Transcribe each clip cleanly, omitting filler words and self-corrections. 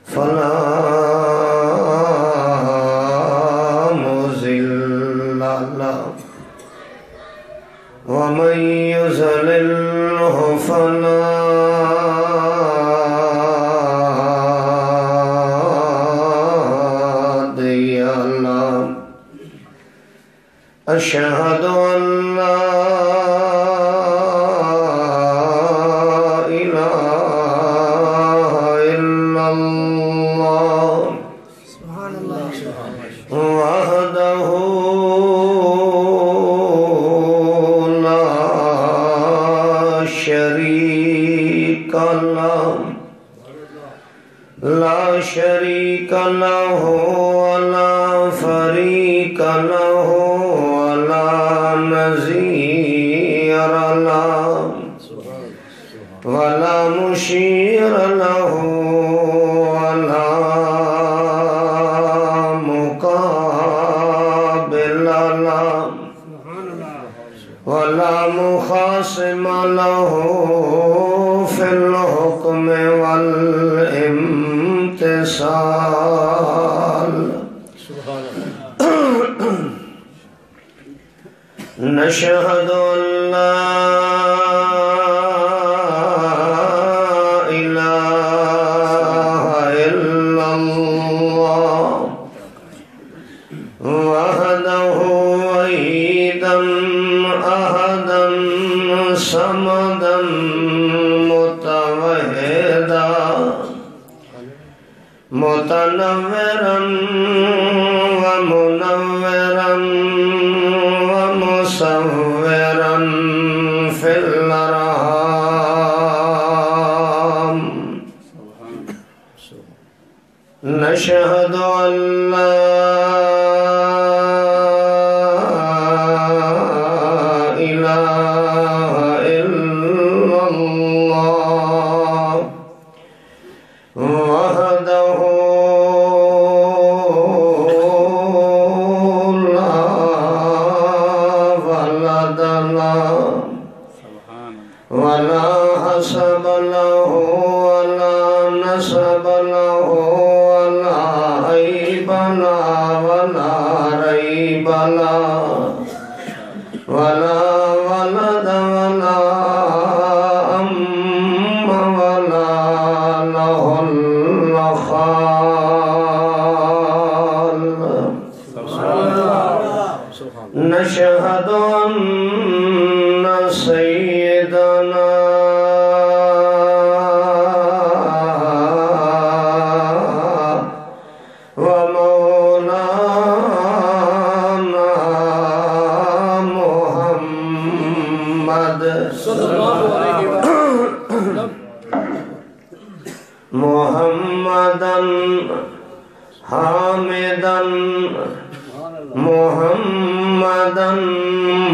فلا مضل له ومن يضلله فلا هادي له أشهد أن لا وحده لا شريك له ولا فريق له ولا نظير له ولا مشير له ولا ولا مخاصم له في الحكم والامتثال نشهد أن لا إله إلا الله وحده وحيدا أحدا صمدا متوحدا متنورا ومنورا ومصورا في الأرحام نشهد أن لا ولا حسب له ولا نسب له ولا عيب له ولا ريب له ولا ولد ولا أم ولا له الخال نشهد أن سيدنا ومولانا محمد صلى الله عليه وسلم محمدا حامدا محمدا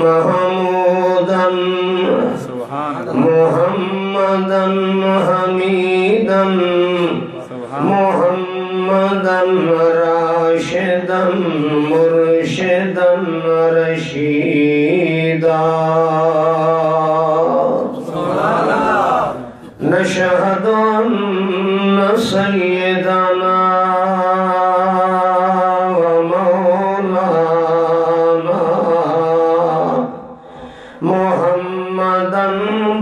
محمودا محمدا حميدا محمدا راشدا مرشدا رشيدا نشهد أن سيدنا محمدا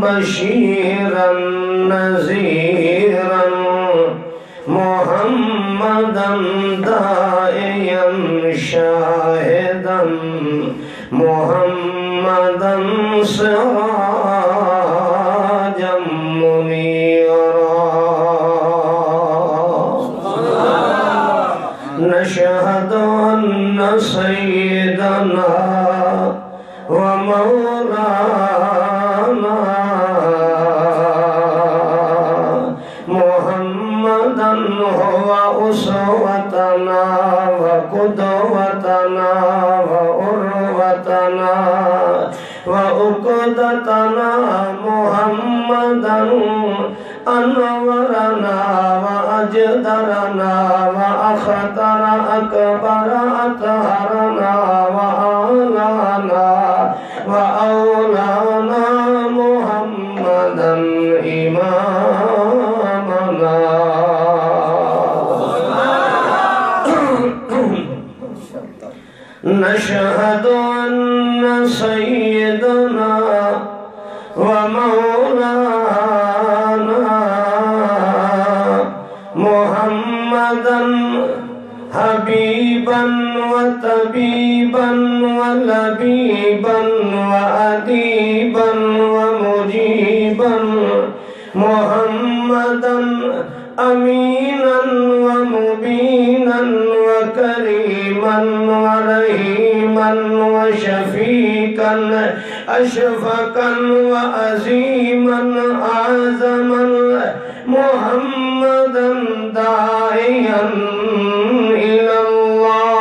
بشيرا نذيرا محمدا داعيا شاهدا محمدا سراجا منيرا نشهد أن سيدنا ومولانا محمدا هو أسوتنا وقدوتنا وأروتنا وأقدتنا محمدا أنورنا وأجدرنا وأخطر أكبر أطهرنا وأولانا وأولانا محمدا إمامنا نشهد أن سيدنا ومولانا محمدا حبيبا وطبيبا ولبيبا وأديبا ومجيبا محمدا أمينا ومبينا وكريما ورحيما وشفيقا أشفقا وعظيما أعظما محمدا داعيا إلى الله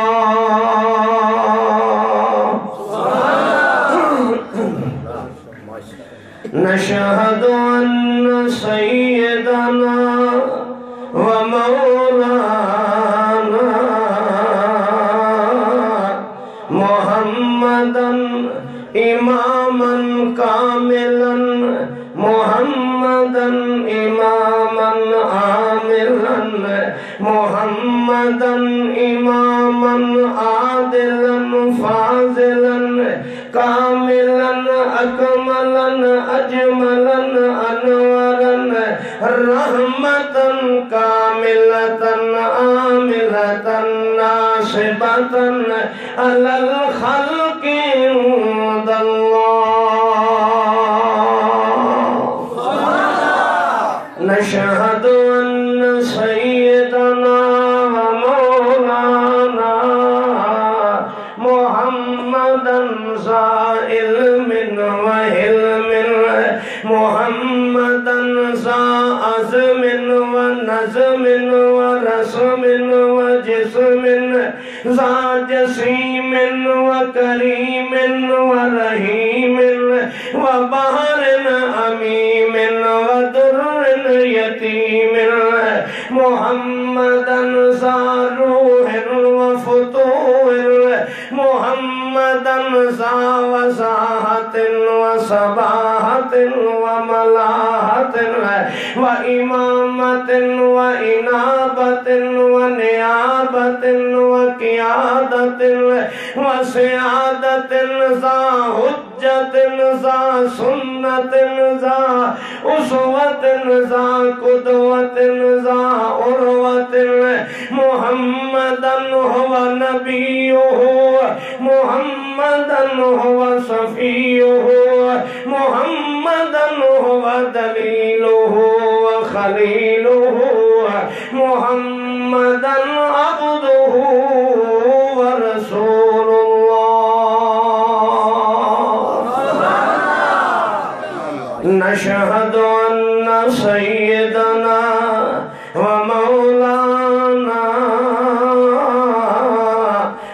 نشهد أن سيدنا ومولانا محمدا إماما كاملا محمدا إماما عاملا محمدا إماما عادلا فاضلا كاملا أكملا أجملا أنورا رحمة كاملة عاملة ناصبة على الخلق عند الله نشهد أن سيدنا ومولانا محمدا ذا علم وحلم محمدا ذا عزم ونظم ورسم وجسم ذا جسيم وكريم ورحيم وبحر أميم ودر يتيم محمدا ذا روح وفتور محمدا ذا وساحة وصباحة وملاحة وإمامة وإنابة ونيابة وقيادة وسيادة ذا حجة ذا سنة ذا أسوة ذا قدوة ذا عروة محمدا هو نبيه محمدا هو صفيه محمدا هو دليله وخليله محمدا عبده ورسول الله نشهد أن سيدنا ومولانا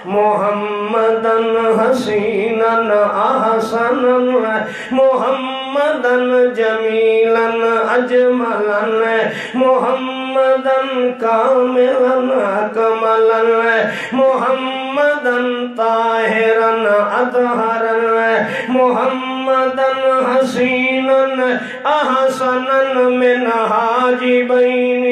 محمدا حسينا أحسنا محمدا جميلا أجملا محمدا كاملا أكملا محمدا طاهرا أطهرا محمدا حسينا أحسنا من حاجبين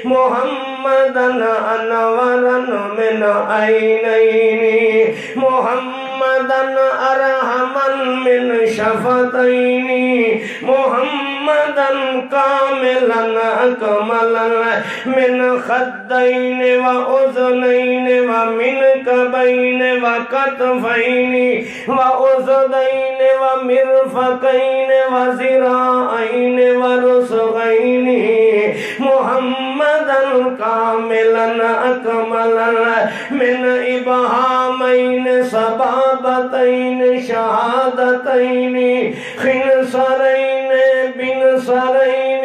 محمدا أنورا من عينين محمدا أرحما من شفتين محمدا كاملا أكملا من خدين وأذنين ومنكبين وكتفين وأذنين ومرفقين وذراعين ورسغين محمدا كاملا أكملا من إبهامين سبابتين شهادتين خنصرين بنصرين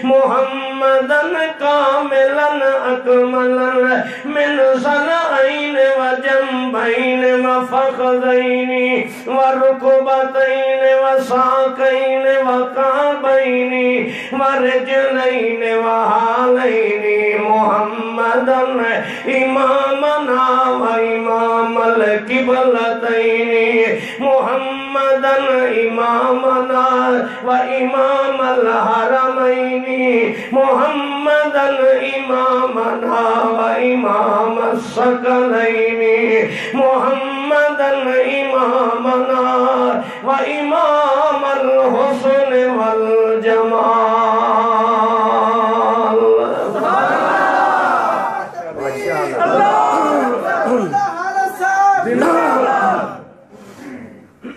محمدا كاملا أكملا من صلعين وجنبين وفخذين وركبتين وساقين وكعبين ورجلين وحالين محمدا إمامنا وإمام القبلتين محمدا محمدا امامنا وامام الحرمين محمدا امامنا وامام الثقلين محمدا امامنا وامام الحسن والجمال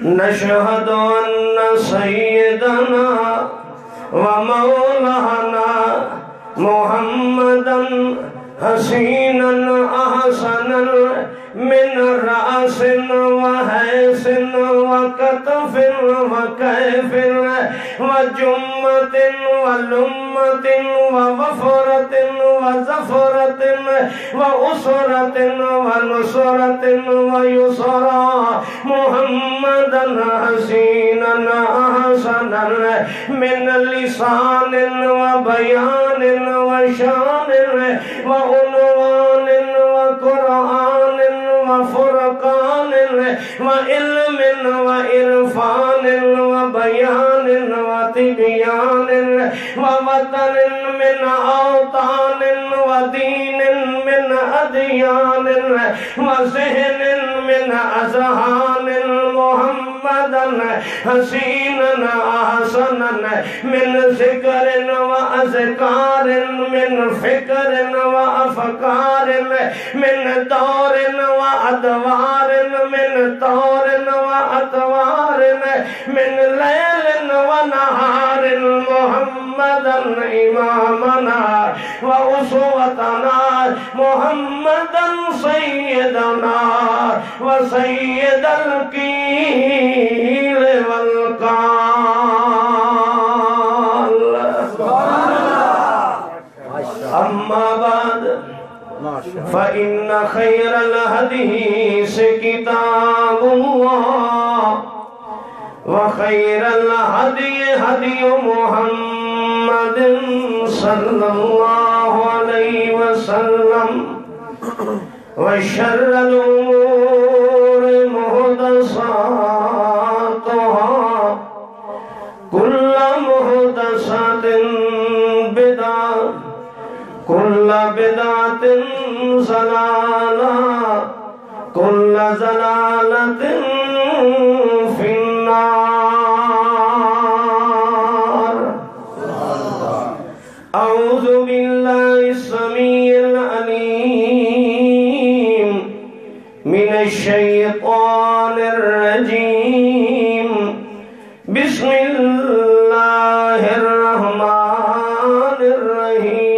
نشهد أن سيدنا ومولانا محمدا حسينا أحسنا من رأس وحيس وكتف وكيف وجمة ولمة ووفرة وزفرة وأسرة ونصرة ويسرى محمدا حسينا أحسنا من لسان وبيان وشان وعنوان وقرآن وفرقان وعلم وإرفان وبيان وتبيان ووطن من أوطان ودين من أديان وذهن من أذهان محمدا حسينا أحسنا من ذكر وأذكار من فكر وأفكار من دور وأدوار من طور وأطوار من ليل ونهار محمدا إمامنا وأسوتنا محمدا سيدنا وسيد الكيل والقال أما بعد فإن خير الحديث كتاب الله وخير الهدي هدي محمد صلى الله عليه وسلم وشر الأمور محدثاتها كل محدثة بدعة كل بدعة ضلالة كل ضلالة في النار أعوذ بالله السميع العليم من الشيطان الرجيم بسم الله الرحمن الرحيم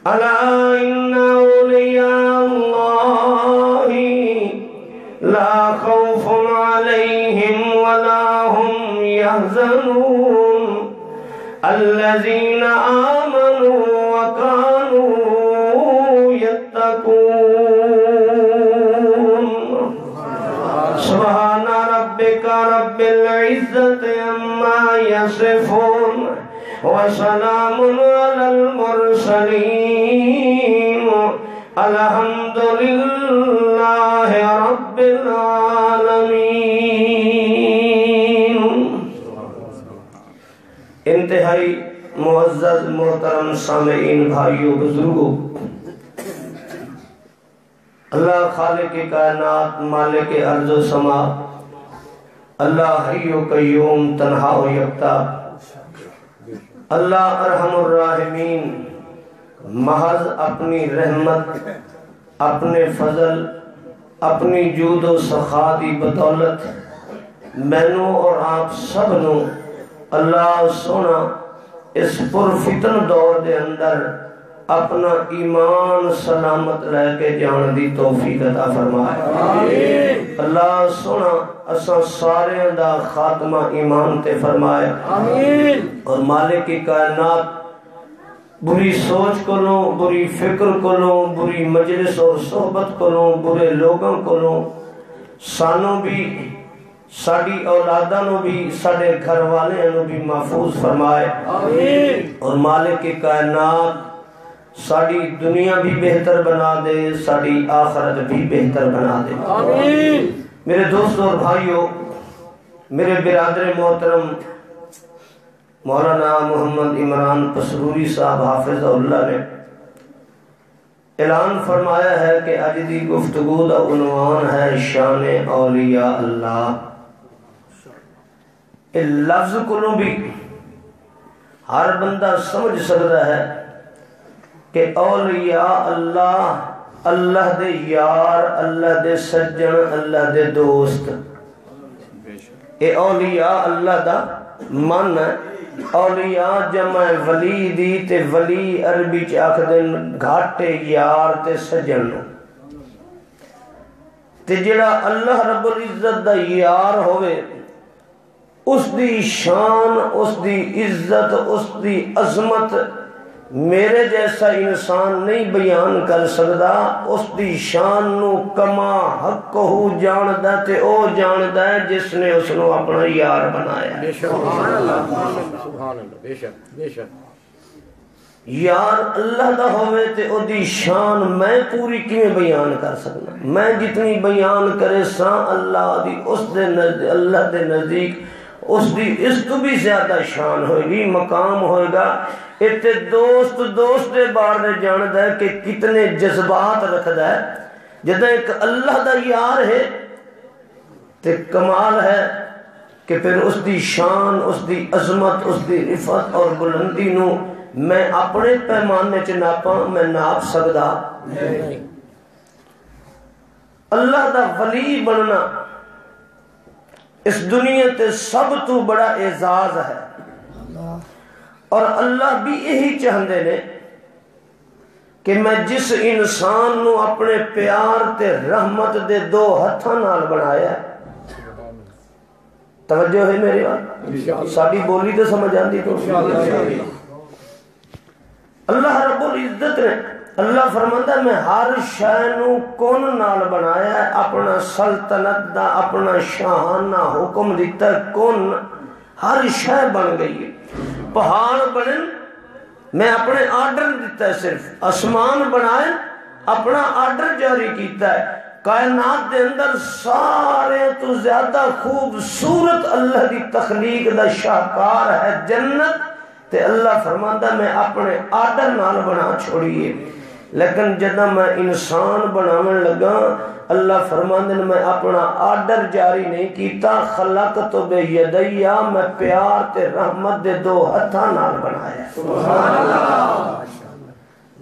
ألا إن أولياء الله لا خوف عليهم ولا هم يحزنون الذين آمنوا وكانوا يتقون سبحان ربك رب العزة عما يصفون وسلام على المرسلين الحمد لله رب العالمين انتہائی معزز محترم سامعین بھائیوں بزرگوں اللہ خالق کائنات مالک ارض و سما اللہ حی و قیوم تنہا و یکتا اللہ ارحم الراحمین محض اپنی رحمت اپنے فضل اپنی جود و سخا دی بدولت مینوں اور آپ سب نو اللہ سونا اس پرفتن دور دے اندر اپنا ایمان سلامت رہ کے جان دی توفیق عطا فرمائے اللہ سونا اساں سارے دا خاتمہ ایمان تے فرمائے اور مالک کی کائنات بری سوچ کو لوں بری فکر کو لوں بری مجلس اور صحبت کو لوں برے لوگوں کو لوں سانوں بھی ساڑی اولادہ نو بھی ساڑے گھر والے نو بھی محفوظ فرمائے اور مالک کی کائنات ساری دنیا بھی بہتر بنا دے، ساری آخرت بھی بہتر بنا دے، آمین۔ میرے دوستوں اور بھائیوں، میرے برادر محترم مولانا محمد عمران پسروری صاحب حافظ اللہ نے اعلان فرمایا ہے کہ اج دی گفتگو دا عنوان ہے شان اولیاء اللہ۔ یہ لفظ کو بھی ہر بندہ سمجھ سکتا ہے کہ اولیاء اللہ، اللہ دے یار، اللہ دے سجن، اللہ دے دوست، اے اولیاء اللہ دا من ہے۔ اولیاء جمع ولی دی تے ولی عربی چ آکھدن گھاٹے یار تے سجن نو، تے جڑا اللہ رب العزت دا یار ہوئے اس دی شان، اس دی عزت، اس دی عظمت میرے جیسا انسان نہیں بیان کر سکتا۔ اس دی شان نو کما حق ہو جاندہ تے او جاندہ ہے جس نے اس نو اپنا یار بنایا۔ بے شک، سبحان اللہ، سبحان اللہ، بے شک، بے شک۔ یار اللہ دا ہوئے تے او دی شان میں پوری کیوں بیان کر سکنا؟ میں جتنی بیان کرے ساں اللہ دی اس دے نزدیک، اللہ دے نزدیک اس دی اس تو بھی زیادہ شان ہوئے گی، مقام ہوئے گا۔ اتنے دوست دے بارے جاندہ ہے کہ کتنے جذبات رکھدا ہے۔ جدہ ایک اللہ دا یار ہے تے کمال ہے کہ پھر اس دی شان، اس دی عظمت، اس دی رفعت اور بلندی نو میں اپنے پیمانے چ ناپاں، میں ناپ سکدا نہیں۔ اللہ دا ولی بننا اس دنیا تے سب تو بڑا اعزاز ہے، اور اللہ بھی یہی چاہندے نے کہ میں جس انسان نو اپنے پیار تے رحمت دے دو ہتھاں نال بنایا ہے۔ توجہ ہے میرے وال، ساری بولی تو سمجھ آندی تو اللہ رب العزت نے، اللہ فرماتا ہے میں ہر شے نو کون نال بنایا ہے، اپنا سلطنت دا اپنا شاہانہ حکم دیتا ہے، کون ہر شے بن گئی ہے۔ پہاڑ بنن میں اپنے آرڈر دیتا ہے، صرف آسمان بنائے اپنا آرڈر جاری کیتا ہے۔ کائنات دے اندر سارے تو زیادہ خوبصورت اللہ دی تخلیق دا شاہکار ہے جنت، تے اللہ فرماندا میں اپنے آرڈر نال بنا چھوڑیے۔ لیکن جدہ میں انسان بناون لگا، اللہ فرماندے میں اپنا آرڈر جاری نہیں کیتا، خلقت بیدیا، میں پیار تے رحمت دے دو ہتھاں نال بنایا۔ سبحان اللہ،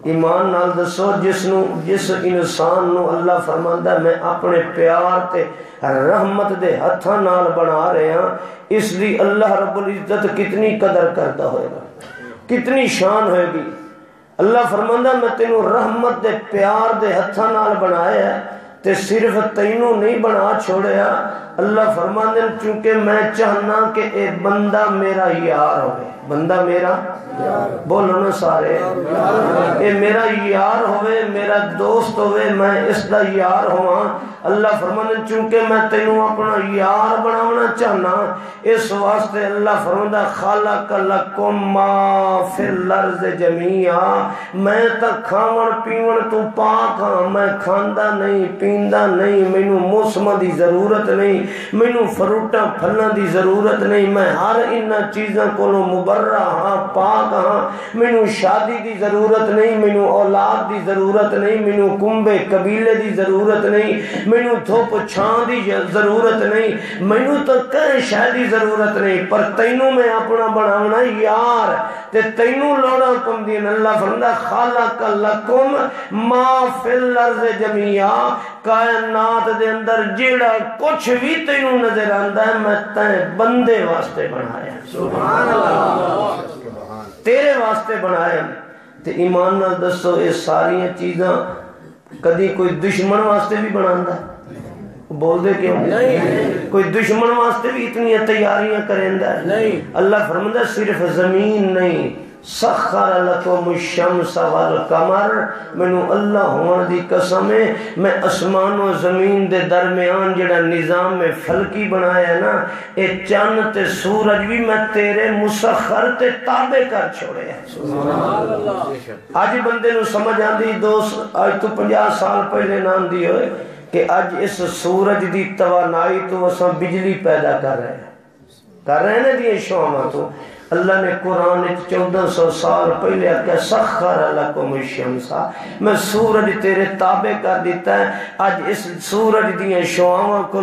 ایمان نال دسو جس انسان نو اللہ فرماندا میں اپنے پیار تے رحمت دے ہتھاں نال بنا رہے ہیں، اس لیے اللہ رب العزت کتنی قدر کرتا ہوئے گا، کتنی شان ہوئے گی۔ اللہ فرماندا میں تینوں رحمت دے پیار دے ہتھاں نال بنایا ہے، تے صرف تینوں نہیں بنا چھوڑیا۔ اللہ فرماندے چونکہ میں چاہنا کہ اے بندہ میرا یار ہوئے، بندہ میرا بولو نا سارے، اے میرا یار ہوئے، میرا دوست ہوئے، میں اس دا یار ہوا۔ اللہ فرماندے چونکہ میں تینوں اپنا یار بناونا چاہنا، اس واسطے اللہ فرماندہ خالق لکم ما فی الارض جمیعا، میں تا کھاون پیون تو پاک ہاں، میں کھاندا نہیں پیندا نہیں، مینوں موسم دی ضرورت نہیں، مینوں فروٹاں پھلاں دی ضرورت نہیں، میں ہر انہاں چیزاں کولوں مبرہ ہاں، پاک ہاں، مینوں شادی دی ضرورت نہیں، مینوں اولاد دی ضرورت نہیں، مینوں کنبے قبیلے دی ضرورت نہیں، مینوں دھوپ چھاں دی ضرورت نہیں، مینوں تو کہیں شے دی ضرورت نہیں، پر تینوں میں اپنا بناونا یار تے تینوں لوڑا کم دین۔ اللہ فرماتا خالق لکم ما فی الارض جمیعا، کائنات دے اندر جیڑا کچھ بھی تینوں نظر آندا ہے میں تیرے بندے واسطے بنایا، سبحان اللہ، تیرے واسطے بنایا۔ تے ایمان نال دسو یہ ساری چیزاں کدی کوئی دشمن واسطے بھی بناندا ہے؟ بول دے کیوں نہیں؟ کوئی دشمن واسطے بھی اتنی تیاریاں کریندا ہے؟ نہیں۔ اللہ فرماندا صرف زمین نہیں، سخر لکم الشمس والقمر، مینوں اللہ ہون دی قسم ہے میں آسمان و زمین دے درمیان جڑا نظام فلکی بنایا ہے نا، اے چند تے سورج بھی میں تیرے مسخر تے تابع کر چھوڑے ہیں۔ سبحان اللہ۔ آج بندے نو سمجھ آندی دوست آج تو 50 سال پہلے نام دی ہوئے کہ آج اس سورج دی توانائی تو اساں بجلی پیدا کر رہے ہیں نا دی شعاعاں تو۔ اللہ نے قرآن 1400 سال پہلے کہ سخر لکم الشمس، میں سورج تیرے تابع کر دیتا ہے۔ آج اس سورج دیاں شعاعاں کو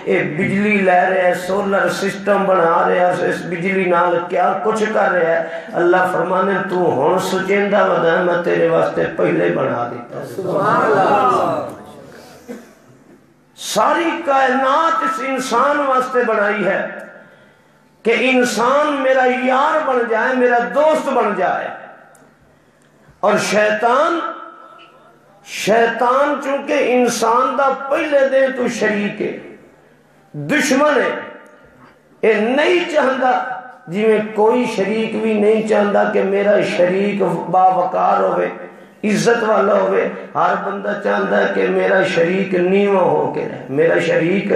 اے بجلی لے رہے ہیں، سولر سسٹم بنا رہے ہیں، اس بجلی نال کیا کچھ کر رہے ہیں۔ اللہ فرمانے تو ہن سچیندہ ودا میں تیرے واسطے پہلے بنا دیتا ہے۔ سبحان اللہ۔ ساری کائنات اس انسان واسطے بنائی ہے کہ انسان میرا یار بن جائے، میرا دوست بن جائے، اور شیطان چونکہ انسان دا پہلے دے تو شریک ہے، دشمن ہے، یہ نہیں چاہتا جی میں کوئی شریک بھی نہیں چاہتا کہ میرا شریک باوقار ہوئے، عزت والا ہوئے۔ ہر بندہ چاہتا ہے کہ میرا شریک نیواں ہو کے رہے، میرا شریک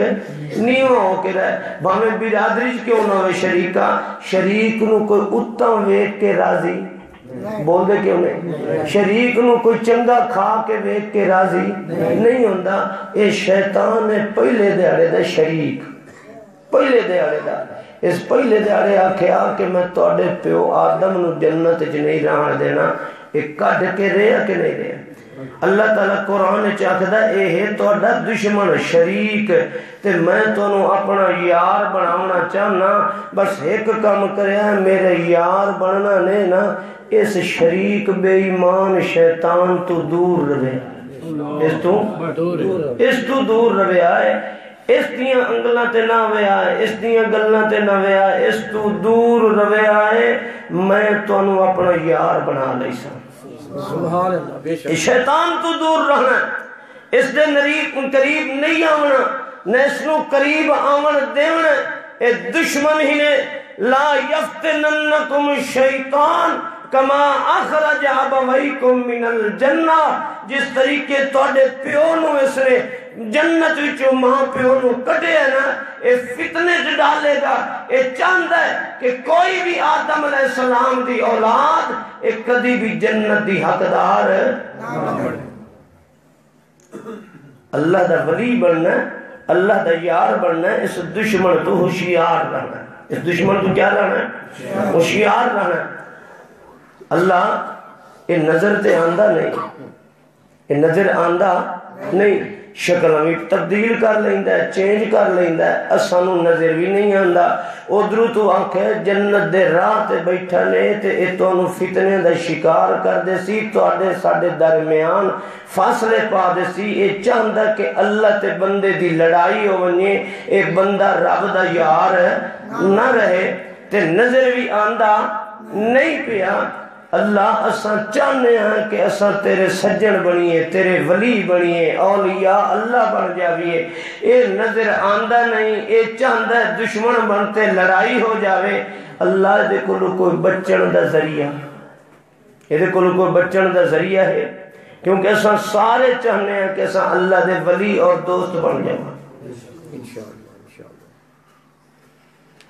نیواں ہو کے رہے، بھاویں برادری کیوں نہ ہوئے شریکہ، شریک نو کوئی اتم ویکھ کے راضی بول دے کیوں نہیں، شریک نو کوئی چنگا کھا کے ویکھ کے راضی نہیں ہوندا۔ اے شیطان نے پہلے دیہڑے دا شریک، پہلے دیہڑے دا اس پہلے دیہڑے آکھیا کہ میں تواڈے پیو آدم نو جنت وچ نہیں رہن دینا، ایک کڈ کے رہا کہ نہیں رہا۔ اللہ تعالیٰ قرآن چاہتا ہے اے ہے تہاڈا دشمن شریک تے میں تانوں اپنا یار بناونا چاہنا، بس ایک کام کریا میرے یار بننا نے نا، اس شریک بے ایمان شیطان تو دور رہے، اس تو دور رہے آئے، اس دیاں انگلاں تے نہ ہوئے آئے، اس دیاں گلاں تے نہ ہوئے آئے، اس تو دور رہے آئے، میں تانوں اپنا یار بنا لئی سا۔ سبحان اللہ۔ شیطان تو دور رہنا، اس دے قریب نہیں آونا، نہ اس نو قریب آون دیونا۔ اے دشمن ہی نے لا یفتننکم الشیطان کما اخرج ابویکم من الجنہ، جس طریقے تواڈے پیو نو اس نے جنت وچوں ماں پیو نو کڈے نا، اے فتنے چ ڈالے گا۔ اے چاہتا ہے کہ کوئی بھی آدم علیہ السلام دی اولاد اے کدی بھی جنت دی حقدار نہ بنے۔ اللہ دا ولی بننا، اللہ دا یار بننا، اس دشمن تو ہوشیار رہنا، اس دشمن تو کیا رہنا ہے؟ ہوشیار رہنا۔ اللہ یہ نظر تے آندہ نہیں، یہ نظر آندہ نہیں، شکل بھی تبدیل کر لیندہ ہے، چینج کر لیندہ ہے، اسانو نظر بھی نہیں آندہ۔ ادھرو تو آنکھیں جنت دے راہ تے بیٹھا نے تے اے تانوں فتنے دا شکار کر دے سی، تواڈے ساڈے درمیان فاصلے پا دے سی۔ اے چاہندا کہ اللہ تے بندے دی لڑائی ہو ونجے، اے بندہ رب دا یار نہ رہے تے نظر بھی آندہ نہیں پیا۔ اللہ اساں چاہنے ہیں کہ اساں تیرے سجن بنیے، تیرے ولی بنیے، اولیاء اللہ بن جاویے۔ اے نظر آندہ نہیں، اے چاہندہ ہے دشمن بنتے لڑائی ہو جاوے۔ اللہ دے کولو کوئی بچن دا ذریعہ، یہ دے کولو کوئی بچن دا ذریعہ ہے، کیونکہ اساں سارے چاہنے ہیں کہ اساں اللہ دے ولی اور دوست بن جائیں۔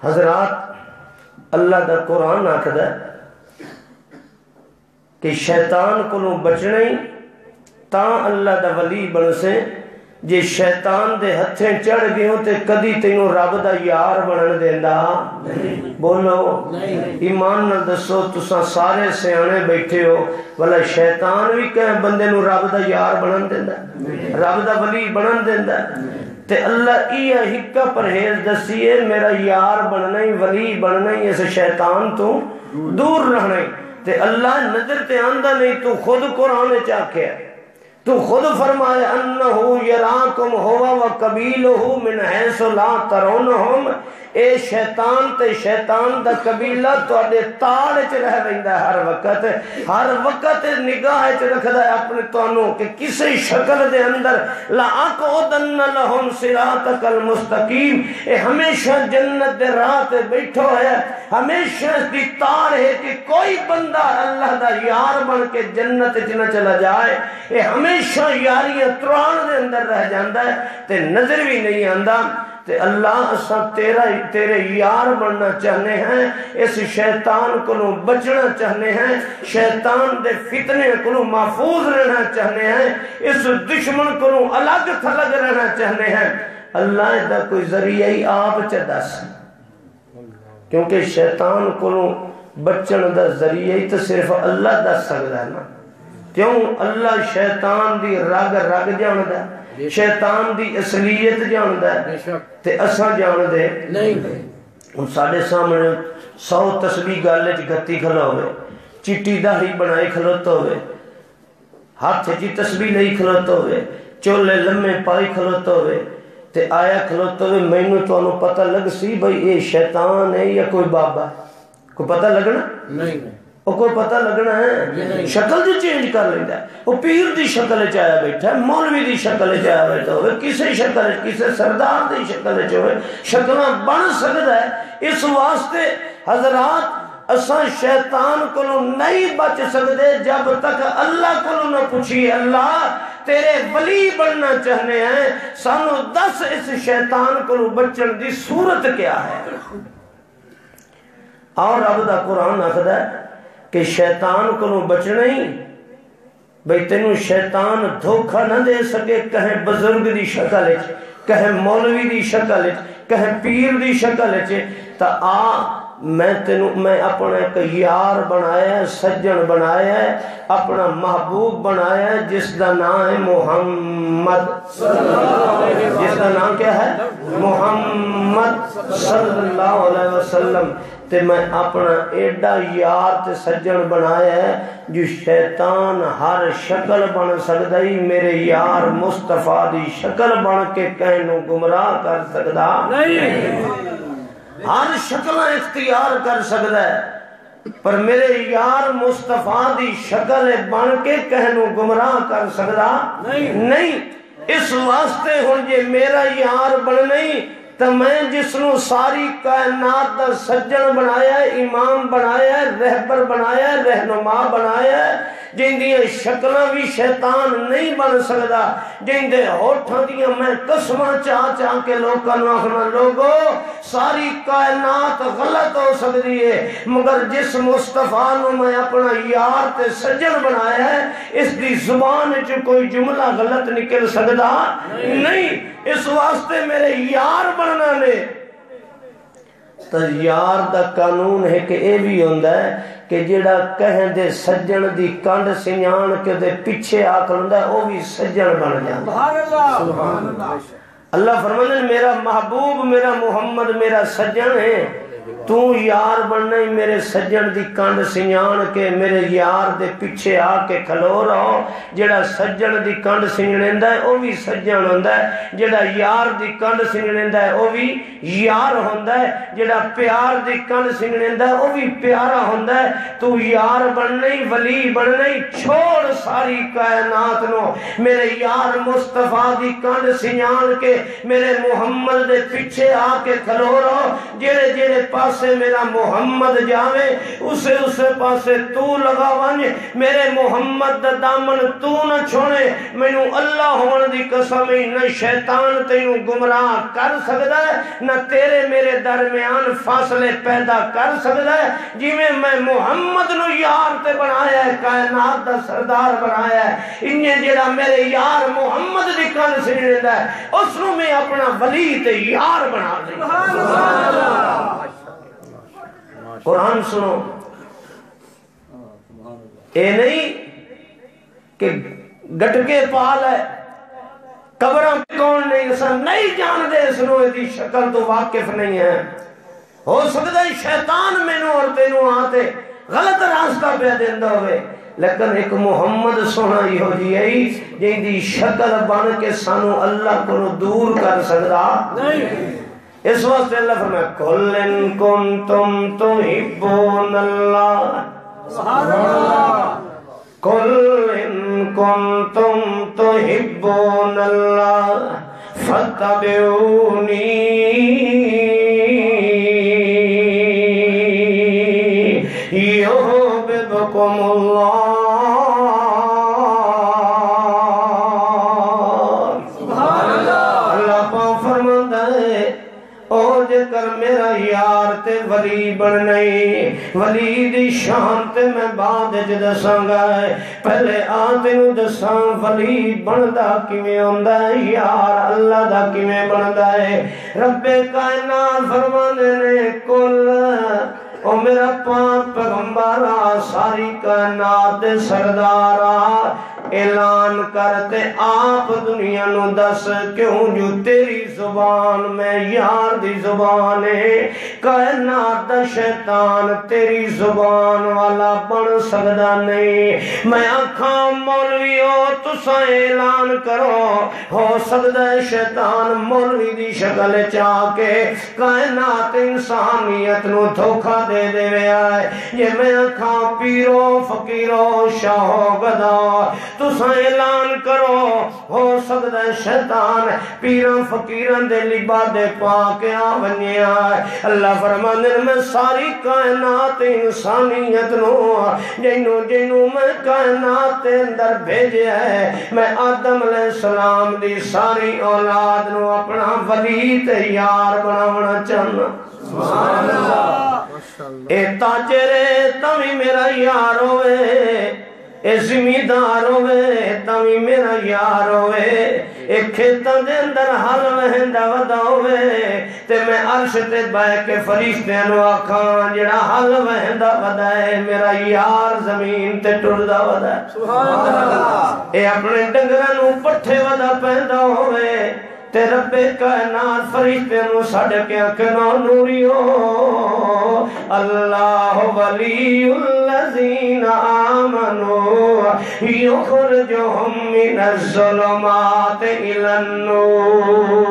حضرات اللہ دا قرآن آکھدا ہے کہ شیطان کو بچنا ہی تاں اللہ دا ولی بن سے، جے شیطان دے ہتھیں چڑھ گئے ہوں تے کدی تینوں رب دا یار بنن دیندا بولو ایمان نال دسو، تساں سارے سیانے بیٹھے ہو، والا شیطان بھی کہیں بندے نو رب دا یار بنن دیندا، رب دا ولی بنن دیندا، تے اللہ یہ ہکا پرہیز دسیے میرا یار بننا ہی، ولی بننا ہی، اس شیطان تو دور رہنا ہی۔ تے اللہ نظر تے آندہ نہیں، تو خود قرآن چاکے تو خود فرمائے انہو یراکم ہوا و قبیلہو من حیث لا ترونہم، اے شیطان تے شیطان دا قبیلہ تواڈے تاڑ وچ رہ رہندا ہر وقت نگاہ وچ رکھدا ہے اپنے تانوں کہ کسی شکل دے اندر لَأَقْعُدَنَّ لَهُمْ صِرَاطَكَ الْمُسْتَقِيمَ، اے ہمیشہ جنت دے راہ تے بیٹھو ہے، ہمیشہ اس دی تاڑ ہے کہ کوئی بندہ اللہ دا یار بن کے جنت وچ نہ چلا جائے، اے ہمیشہ یاریاں تران دے اندر رہ جاندا ہے تے نظر بھی نہیں آندا۔ تے اللہ اساں تیرے یار بننا چاہنے ہیں، اس شیطان کو بچنا چاہنے ہیں، شیطان دے فتنے کو محفوظ رہنا چاہنے ہیں، اس دشمن کو الگ تھلگ رہنا چاہنے ہیں۔ اللہ دا کوئی ذریعہ ہی آپ چا دس، کیونکہ شیطان کو بچن دا ذریعہ ہی تو صرف اللہ دس سکتا ہے نا۔ کیوں؟ اللہ شیطان دی رگ رگ جاندا ہے، شیطان دی اصلیت جاندا ہے تے اساں جاندے نہیں۔ ہن ساڈے سامنے 100 تسبیح گل وچ گتی کھلو ہوے، چٹی داڑھی بنائی کھلوتا ہوے، ہاتھ وچ تسبیح لئی کھلوتا ہوے، چولے لمے پائی کھلوتا ہوے تے آیا کھلوتا ہوے، مینوں تانوں پتہ لگ سی بھئی اے شیطان ہے یا کوئی بابا ہے؟ کوئی پتہ لگنا نہیں، وہ کوئی پتہ لگنا ہے؟ شکل جو چینج کر لیتا ہے، وہ پیر دی شکل چایا بیٹھا ہے، مولوی دی شکل چایا بیٹھا ہوئے، کسی شکل کسی سردار دی شکل چاہے شکلہ بن سکتا ہے۔ اس واسطے حضرات اساں شیطان کو نہیں بچ سکتے جب تک اللہ کو نہ پوچھیے اللہ تیرے ولی بننا چاہنے ہیں، سانو دس اس شیطان کو بچن دی صورت کیا ہے۔ اور رب دا قرآن آخدا ہے کہ شیطان کو بچنا ہی بھئی تینوں شیطان دھوکہ نہ دے سکے، کہیں بزرگ دی شکل ہے، کہیں مولوی دی شکل ہے، کہیں پیر دی شکل ہے، تا میں اپنا ایک یار بنایا ہے، سجن بنایا ہے، اپنا محبوب بنایا ہے جس دا نام ہے محمد، جس دا نام کیا ہے؟ محمد صلی اللہ علیہ وسلم۔ تے میں اپنا ایڈا یار تے سجن بنایا ہے جو شیطان ہر شکل بن سکتا ہی میرے یار مصطفیٰ دی شکل بن کے کہنوں گمراہ کر سکتا نہیں، ہر شکل اختیار کر سکتا ہے پر میرے یار مصطفیٰ دی شکل بن کے کہنوں گمراہ کر سکتا نہیں۔ اس واسطے ہن یہ میرا یار بن نہیں تو میں جس نو ساری کائنات دا سجن بنایا ہے، امام بنایا ہے، رہبر بنایا ہے، رہنما بنایا ہے، جن دیاں شکلاں بھی شیطان نہیں بن سکتا، جن دے ہوٹھاں دیاں میں قسماں چاہ چاہ کے لوگاں نو آخنا لوگو ساری کائنات غلط ہو سکتی ہے مگر جس مصطفیٰ نو میں اپنا یار تے سجن بنایا ہے اس دی زبان جو کوئی جملہ غلط نکل سکتا نہیں۔ اس واسطے میرے یار بننا نے تو یار دا قانون ہے کہ اے بھی ہوندہ ہے کہ جڑا کہیں دے سجن دی کانڈ سنیان کے دے پیچھے آکر ہوندہ ہے وہ بھی سجن بن جاندہ۔ سبحان اللہ۔ اللہ فرمانے میرا محبوب میرا محمد میرا سجن ہے، تو یار بننا ہی میرے سجن دی کانڈ سنیان کے میرے یار دے پیچھے آ کے کھلو رہو۔ جڑا سجن دی کانڈ سنیندہ ہے وہ بھی سجن ہوندہ ہے، جڑا یار دی کانڈ سنیندہ ہے وہ بھی یار ہوندہ ہے، جڑا پیار دی کانڈ سنیندہ ہے وہ بھی پیارا ہوندہ ہے۔ تو یار بننا ہی ولی بننا ہی چھوڑ ساری کائنات نو میرے یار مصطفیٰ دی کانڈ سنیان کے میرے محمد دے پیچھے آ کے کھلو رہو۔ جڑے جڑے پاسے میرا محمد جاوے اسے پاسے تو لگا ونج، میرے محمد دا دامن تو نہ چھوڑے۔ مینوں اللہ ہون دی قسم ہی نہ شیطان تینوں گمراہ کر سکتا ہے نہ تیرے میرے درمیان فاصلے پیدا کر سکتا ہے۔ جی میں محمد نو یار تے بنایا ہے، کائنات دا سردار بنایا ہے، انہیں جڑا میرے یار محمد دی کان سے رہتا ہے اس نو میں اپنا ولی تے یار بنا دیں۔ قرآن سنو، اے نہیں کہ گٹکے پال ہے قبران کون نہیں سن نہیں جان دے سنو ایدی شکل تو واقف نہیں ہے۔ ہو سکتا ہے شیطان میں نو اور تینوں آتے غلط راستہ پہ دیندہ ہوئے، لیکن ایک محمد سونا ہی ہو جی ہے جن دی شکل بن کے سانو اللہ کو دور کر سکتا نہیں۔ اس واسطے اللہ فرمایا قل ان کنتم تحبون اللہ سبحان اللہ قل ان کنتم تحبون اللہ فاتبعونی یحببکم اللہ سبحان اللہ اللہ پاک فرماتا ہے او جے کر میرا یار تے ولی بننی ولی دی شان تے میں بعد وچ دساں گا پہلے آ تینوں دساں ولی بندا کیویں ہوندا ہے یار اللہ دا کیویں بندا ہے رب کائنات فرماندے نے کل او میرا پاک پیغمبرا ساری کائنات دے سردارا اعلان کرتے آپ دنیا نو دس کیوں جو تیری زبان میں یار دی زبان ہے کائنات دا شیطان تیری زبان والا بن سکدا نہیں میں آکھاں مولویو تساں اعلان کرو ہو سکدا ہے شیطان مولوی دی شکل چاہ کے کائنات انسانیت نو دھوکا دے دے آئے یہ میں آکھاں پیرو فقیرو شاہو گدا تساں اعلان کرو ہو سکتا ہے شیطان پیران فقیران دے لبادے پاکے آونی آئے اللہ فرمانے میں ساری کائنات انسانیت نو جنو میں کائنات اندر بھیجے ہے میں آدم علیہ السلام دی ساری اولاد نو اپنا ولی تیار بناونا چاہنا سبحان اللہ اے تاجرے تمی میرا یار ہوئے اے زمیندار ہوئے تمی میرا یار ہوئے اے کھیتاں دے اندر حل وہندہ ودا ہوئے تے میں عرش تے بائے کے فرشتے نو آکھاں جڑا حل وہندہ ودا ہے میرا یار زمین تے ٹردہ ودا ہے سبحان اللہ اے اپنے ڈنگرہ نو پٹھے ودا پہندہ ہوئے تے رب کائنات فرشتے نو سڑ کے اکھنا نوریو اللہ ولی الذین آمنوا یخرجہم من الظلمات الی النور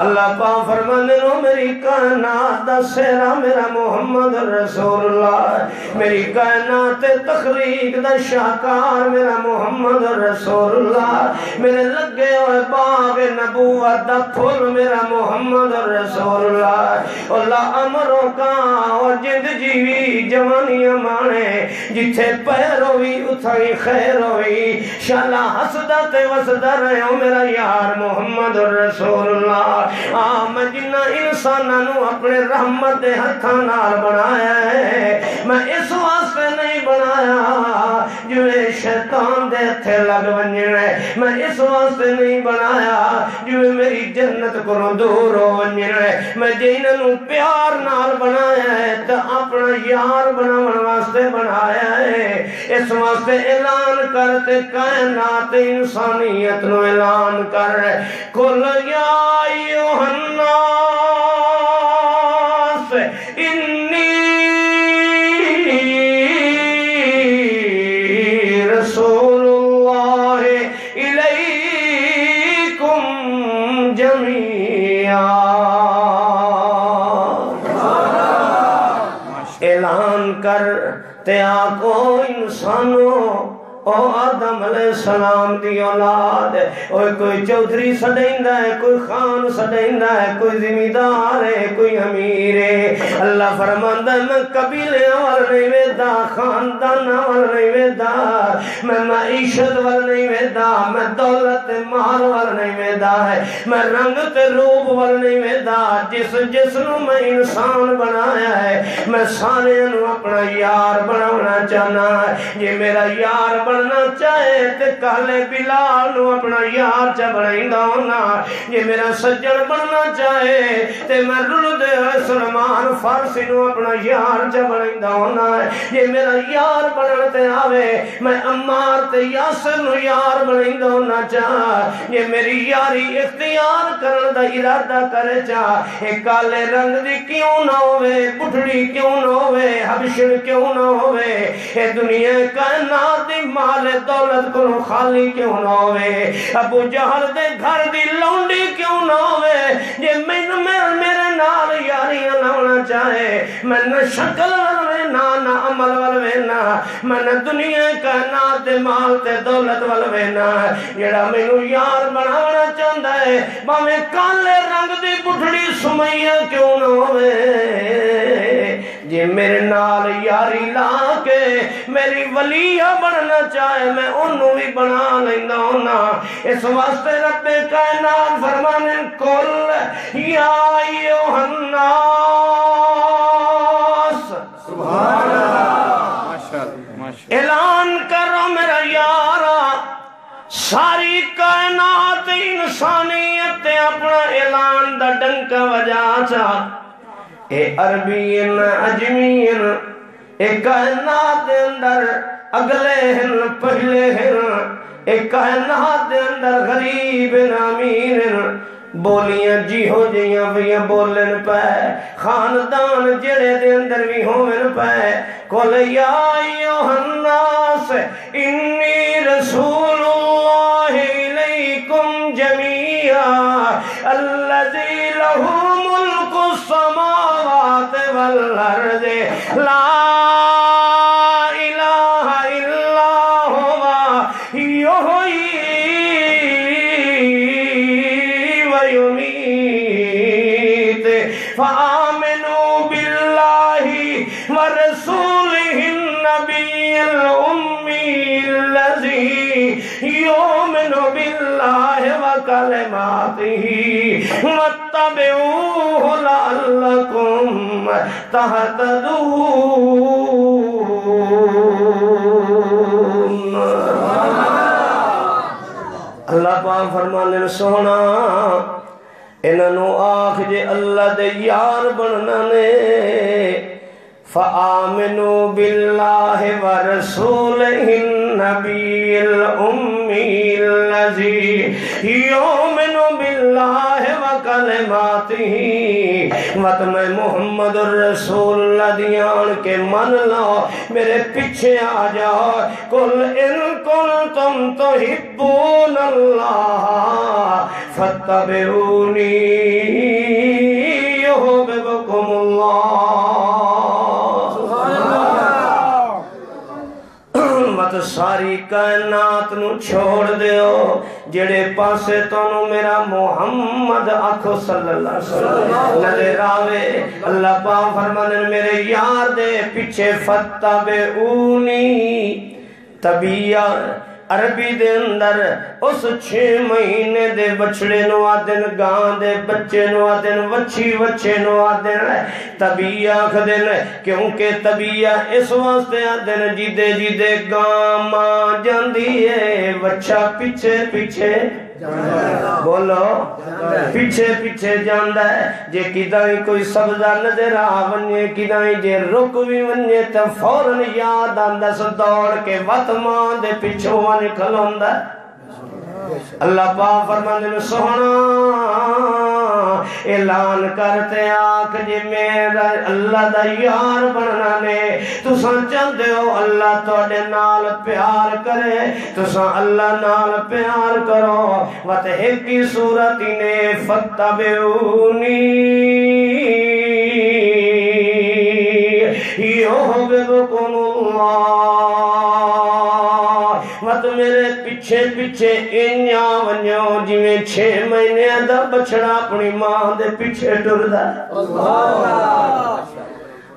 اللہ پاک فرمانے نو میری کائنات دا سیرا میرا محمد رسول اللہ میری کائنات تخلیق دا شاہکار میرا محمد رسول اللہ میرے لگے ہوئے باغ نبوت دا پھول میرا محمد رسول اللہ اللہ امروں کا اور جند جیوی جوانی امانے جتھے پیر ہوئی اتھائی خیر ہوئی شالا حسدہ تے وسدہ رہے ہو میرا یار محمد رسول اللہ میں جنہ انسانانو اپنے رحمت دے ہتھاں نال بنایا ہے میں اس واسطے نہیں بنایا جو شیطان دے ہتھے لگ ونجنے میں اس واسطے نہیں بنایا جو میری جنت کو دور ہو ونجنے میں جنہوں پیار نال بنایا ہے تو اپنا یار بناون واسطے بنایا ہے اس واسطے اعلان کرتے کائنات انسانیت نو اعلان کر کل یا الناس انی رسول اللہ الیکم جمیعا اعلان کر تے آکو انسانوں او آدم علیہ السلام دی اولاد کوئی چودھری سڑیندہ ہے کوئی خان سڑیندہ ہے کوئی زمیندار ہے کوئی امیر ہے اللہ فرماندہ ہے میں قبیلے وال نہیں ویدہ خاندان وال نہیں ویدہ میں معیشت وال نہیں ویدہ میں دولت مال وال نہیں ویدہ ہے میں رنگ تے روپ وال نہیں ویدہ جس نو میں انسان بنایا ہے میں سارے نو اپنا یار بناونا چاہنا ہے یہ میرا یار بننا چاہے تے کالے بلال نو اپنا یار چا بنائیندہ ہونا یہ میرا سجن بننا چاہے تے میں رلو دے سلمان فارسی نو اپنا یار چا بنائیندہ ہونا یہ میرا یار بناتے آوے میں عمار تے یاسر نو یار بنائیندہ ہونا چاہ یہ میری یاری اختیار کرن دا ارادہ کرے چاہ ایک کالے رنگ دی کیوں نہ ہوئے پٹھڑی کیوں نہ ہوئے حبشن کیوں نہ ہوئے اے دنیا کائنات دی مال دولت کو خالی کیوں نہ ہوئے ابو جہل دے گھر دی لونڈی کیوں نہ ہوئے جے میرے نال یاریاں لاؤنا چاہے میں نہ شکل والوے نہ عمل والوے نہ میں نہ دنیا کائنات دے مال تے دولت والوے نہ جڑا مینوں یار بنانا چاہندا ہے باویں کالے رنگ دی بٹھڑی سمیہ کیوں نہ ہوئے جے میرے نال یاری لا کے میری ولیہ بننا چاہے میں انہوں بھی بنا لیندہ ہونا اس واسطے رب کائنات فرمانے کل یا ایوہ الناس سبحان اللہ اعلان کرو میرا یارا ساری کائنات انسانیت اپنا اعلان دا ڈنکا وجہ چاہ اے عربین عجمین اے کائنات دے اندر اگلے ہیں پہلے ہیں اے کائنات دے اندر غریب امیر ہیں بولیاں جی ہو جیاں بھی بولن پہ خاندان جڑے دے اندر بھی ہومن پہ قل یا ایوہ الناس انی رسول اللہ علیکم جمیعا الذی لہو ملک السماوات والارض لا الہ الا ہوا یحیی ویمیت فآمنوا باللہ ورسولہ النبی الأمی الذی یؤمن باللہ وکلماتہ واتبعوہ لعلکم تہتدون اللہ پاک فرمانے سونا انہوں آنکھ جے اللہ دے یار بننا نے فآمنوا باللہ ورسولہ النبی الأمی الذی یؤمن باللہ وکلماتہ وطمع محمد الرسول اللہ دیان کے من لو میرے پیچھے آ جاؤ قل ان کنتم تحبون اللہ فاتبعونی یحببکم اللہ ساری کائنات نو چھوڑ دیو جڑے پاسے تونوں میرا محمد آکھو صلی اللہ علیہ وسلم نظر آوے اللہ پاک فرمانے میرے یار دے پیچھے فتبعونی طبیعہ عربی دے اندر اس 6 مہینے دے بچڑے نو آدن گاں دے بچے نو آدن وچھی وچے نو آدن طبیعہ آخدن کیونکہ طبیعہ اس واسطے آدن جیدے جیدے گاں ماں جاندی ہے بچہ پیچھے پیچھے بولو پیچھے پیچھے جاندہ ہے جے کدائیں کوئی سبزہ نظر آونیے کدائیں جے رک بھی ونیے تو فوراں یاد آندہ سے دوڑ کے وط ماں دے پیچھو وانے کھلوندہ اللہ پاک فرمانے میں سونا اعلان کرتے آکھ جے میرا اللہ دا یار بننا نے تساں چاہتے ہو اللہ توڑے نال پیار کرے تساں اللہ نال پیار کرو وَتَحِقِ صورتی نے فَاتَّبِعُونِي يُحْبِبْكُمُ اللَّهُ وَتَ میرے پیچھے پیچھے انیا ونیو جی میں 6 مہینے دا بچڑا اپنی ماں دے پیچھے ٹر دا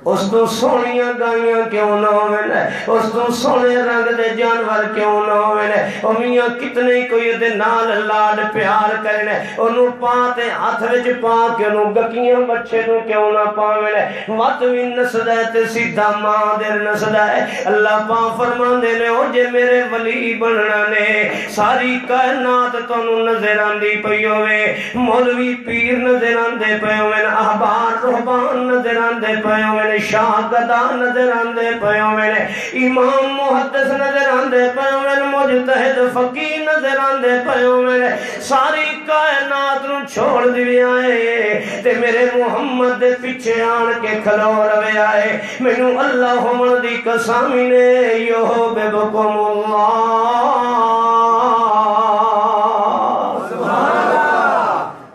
اس تو سونیاں گائیاں کیوں نہ ہوئے اس تو سونے رنگ دے جانور کیوں نہ ہوئے میاں کتنے کوئی دے نال لاڈ پیار کرنے انہوں پاتے ہاتھ وچ پا کے انہوں گکیاں بچے نو کیوں نہ پاوے وقت بھی نسد ہے تے سیدھا ماں دیر نسد ہے اللہ پاک فرمان دے نے او جے میرے ولی بننا نے ساری کائنات تانوں نظر آندی پئی ہوے مولوی پیر نظر آندے پئے ہوے احبار رہبان نظر آندے پئے ہوے شاہ گدا نظر آندے پئے ہوئے، امام محدث نظر آندے پئے ہوئے، مجتہد فقیہ نظر آندے پئے ہوئے، ساری کائنات نو چھوڑ دی آئے تے میرے محمد دے پیچھے آن کے کھلو روے آئے۔ مینوں اللہ ہومن دی قسم نے یحببکم اللہ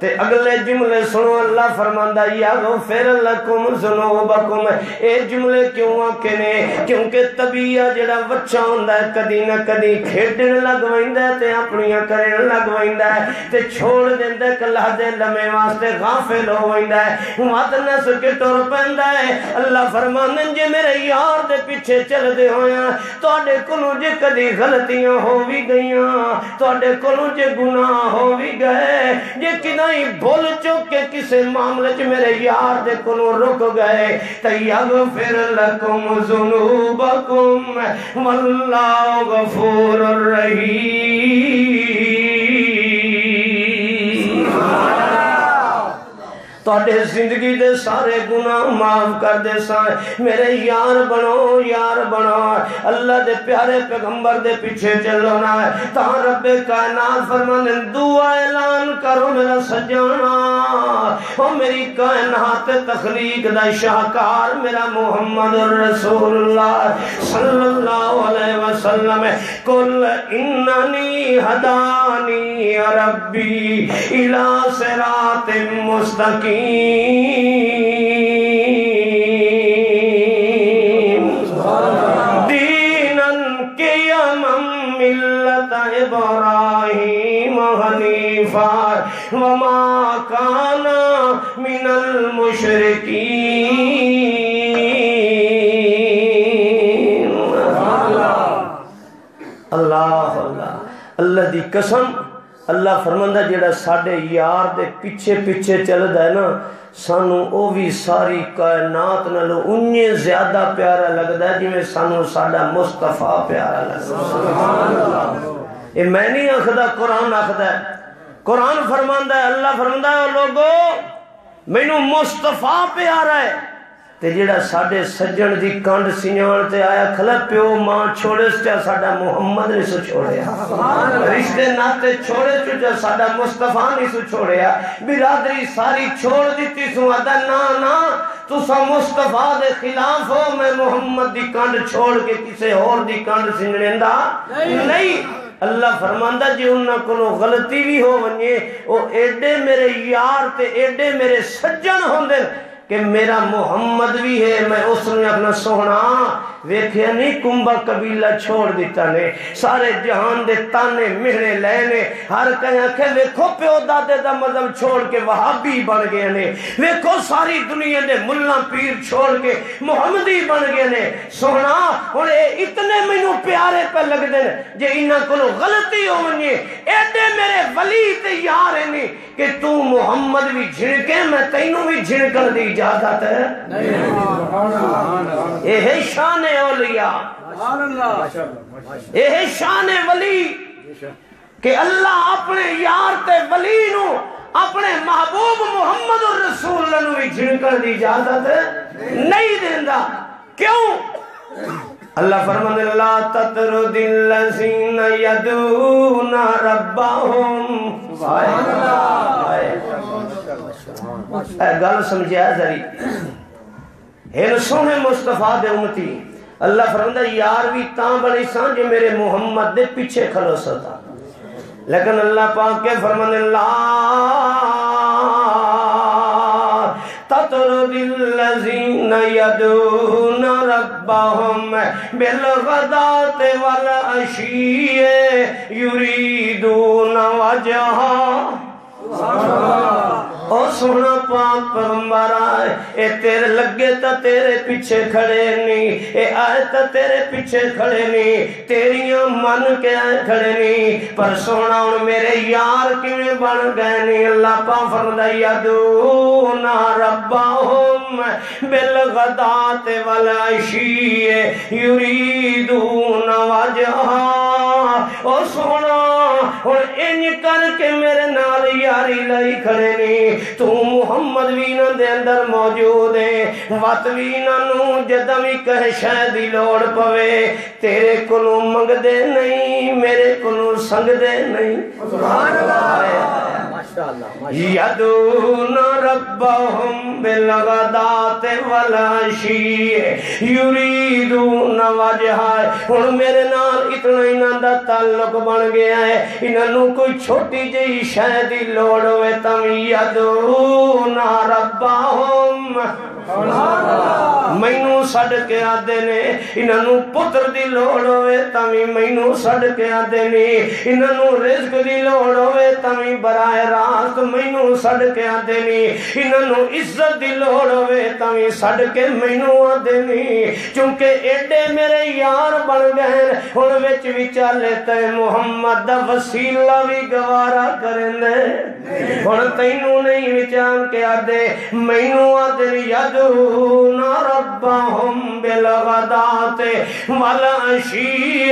تے اگلے جملے سنو، اللہ فرماندا یغفر لکم ذنوبکم۔ اے جملے کیوں آکھنے؟ کیونکہ طبیعہ جڑا بچہ ہوندا ہے کدی نہ کدی کھیڈن لگ ویندا ہے تے اپنیاں کرن لگ ویندا ہے تے چھوڑ دیندا ہے کلہ دے لمحے واسطے غافل ہو ویندا ہے، مت نس کے ٹر پیندا ہے۔ اللہ فرماندے جے میرے یار دے پیچھے چل دے ہویا تواڈے کولوں جے کدی غلطیاں ہو وی گئیاں، تواڈے کولوں جے گناہ ہو وی گئے، جے کدی بھول چوک کے کسے معاملے چ میرے یار دے کولوں رک گئے تے یغفر لکم ذنوبکم واللہ غفور رحیم۔ تواڈے زندگی دے سارے گناہ معاف کر دے سان، میرے یار بنو، یار بنو۔ اللہ دے پیارے پیغمبر دے پیچھے چلنا ہے تا رب کائنات فرماندے دعا اعلان کرو میرا سجنا، او میری کائنات تخلیق دا شاہکار میرا محمد رسول اللہ صلی اللہ علیہ وسلم، قل اننی ہدانی ربی الی صراط مستقیم دینن قیما ملت ابراہیم حنیفا وما کان من المشرکین۔ اللہ اللہ اللہ دی قسم، اللہ فرماندا جیڑا ساڈے یار دے پیچھے پیچھے چلدا ہے نا سانو او بھی ساری کائنات نالوں انجے زیادہ پیارا لگدا ہے جویں سانو ساڈا مصطفیٰ پیارا لگدا ہے۔ سبحان اللہ۔ اے میں نہیں آکھدا، قرآن آکھدا ہے، قرآن فرماندا ہے، اللہ فرماندا ہے لوگو مینوں مصطفیٰ پیارا ہے تے جڑا ساڈے سجن دی کنڈ سیان تے آیا کھلا پیو ماں چھوڑے چا ساڈا محمد نہیں سو چھوڑیا، رشتے ناتے چھوڑے چا ساڈا مصطفیٰ نہیں سو چھوڑیا، برادری ساری چھوڑ دیتی سو آدھا نا نا تسا مصطفیٰ دے خلاف ہو، میں محمد دی کنڈ چھوڑ کے کسے اور دی کنڈ سنگنے دا نہیں۔ اللہ فرماندہ جی انہاں کو غلطی بھی ہو ونجے او ایڈے میرے یار تے ایڈے میرے سجن ہوندے کہ میرا محمد بھی ہے، میں اس نے اپنا سونا ویکھیا نہیں کنبا قبیلہ چھوڑ دیتا نے، سارے جہان دے تانے مہنے لینے، ہر کہیں کہ ویکھو پیو دادے دا مذہب چھوڑ کے وہابی بن گئے نے، ویکھو ساری دنیا دے ملہ پیر چھوڑ کے محمدی بن گئے نے۔ سونا اور اے اتنے مینوں پیارے پہ لگ دے جے انہاں کو غلطی ہو ونجے ایڈے میرے ولی تے یار ہیں کہ تو محمد بھی جھڑکے میں تینوں بھی جھڑکن دی اجازت ہے نہیں۔ اے ہے شان اولیاء، اے ہے شان ولی کہ اللہ اپنے یار تے ولی نو اپنے محبوب محمد الرسول نو بھی جھڑکن دی اجازت نہیں دیندا۔ کیوں؟ اللہ فرمانے لا تطرد الذین یدعون ربهم، اے گل سمجھا ذری ہن سونے مصطفیٰ دے امتی اللہ فرماتا یار بھی تاں بنی سان جو میرے محمد دے پیچھے کھلو ستا، لیکن اللہ پاک کے فرمانے لا تطرد الذین یدعون ربهم بالغداۃ والعشی یریدون وجہہ۔ او سونا پاک پیغمبر آئے اے تیرے لگے تا تیرے پیچھے کھڑے نہیں، اے آئے تا تیرے پیچھے کھڑے نہیں، تیریاں من کے آئے کھڑے نہیں، پر سونا ان میرے یار کیویں بن گئے نہیں۔ اللہ پاک فرماتا یدعون ربهم بالغداۃ والعشی یریدون وجہہ۔ او سونا ہن انج کر کے میرے نال یاری لائی کھڑے نہیں تو محمد بھی نہ دے اندر موجود ہے وقت بھی نہ جدہ بھی کہے شاید ہی لوڑ پوے تیرے کلو منگ دے نہیں میرے کلو سنگ دے نہیں سبحان اللہ یدون ربهم بالغدات والعشی یریدون وجہائے ہن میرے نال اتنا انہاں دا تعلق بن گیا ہے انہاں کوئی چھوٹی جئی شاید ہی لوڑ ہوئے تم یدون ربهم مینوں سڈ کے آدھے نے انہوں پتر دی لوڑ ہوئے تمی مینوں سڈ کے آدھے نے انہوں رزق دی لوڑ ہوئے تمی براہ راست مینوں سڈ کے آدھے نے انہوں عزت دی لوڑ ہوئے تمی سڈ کے مینوں آدھے نے چونکہ ایڈے میرے یار بن گئے ہن وچ وچالے تے محمد دا وسیلہ بھی گوارا کریں دے ہن تینوں نہیں وچان کے آدھے مینوں آدھے یدون ربهم بالغدات والعشی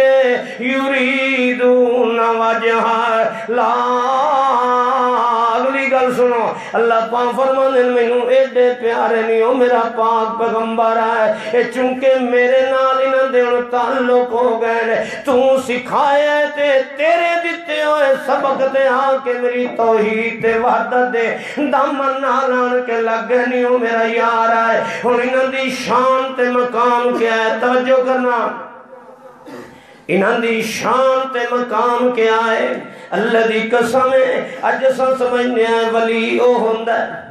یریدون وجہہ لا اگلی گل سنو اللہ پاک فرمانے مینوں ایڈے پیارے نہیں ہو میرا پاک پیغمبر ہے چونکہ میرے نال انہاں دے تعلق ہو گئے تو سکھایا تے تیرے دیتے ہوئے سبق دے آ کے میری توحید تے وحدت دے دامن نال آن کے لگ گئے نہیں ہو میرا یار ہے ہن انہاں دی شان تے مقام کیا ہے توجہ کرنا انہاں دی شان تے مقام کیا ہے اللہ دی قسم ہے اج سن سمجھنے ہیں ولی او ہوندا ہے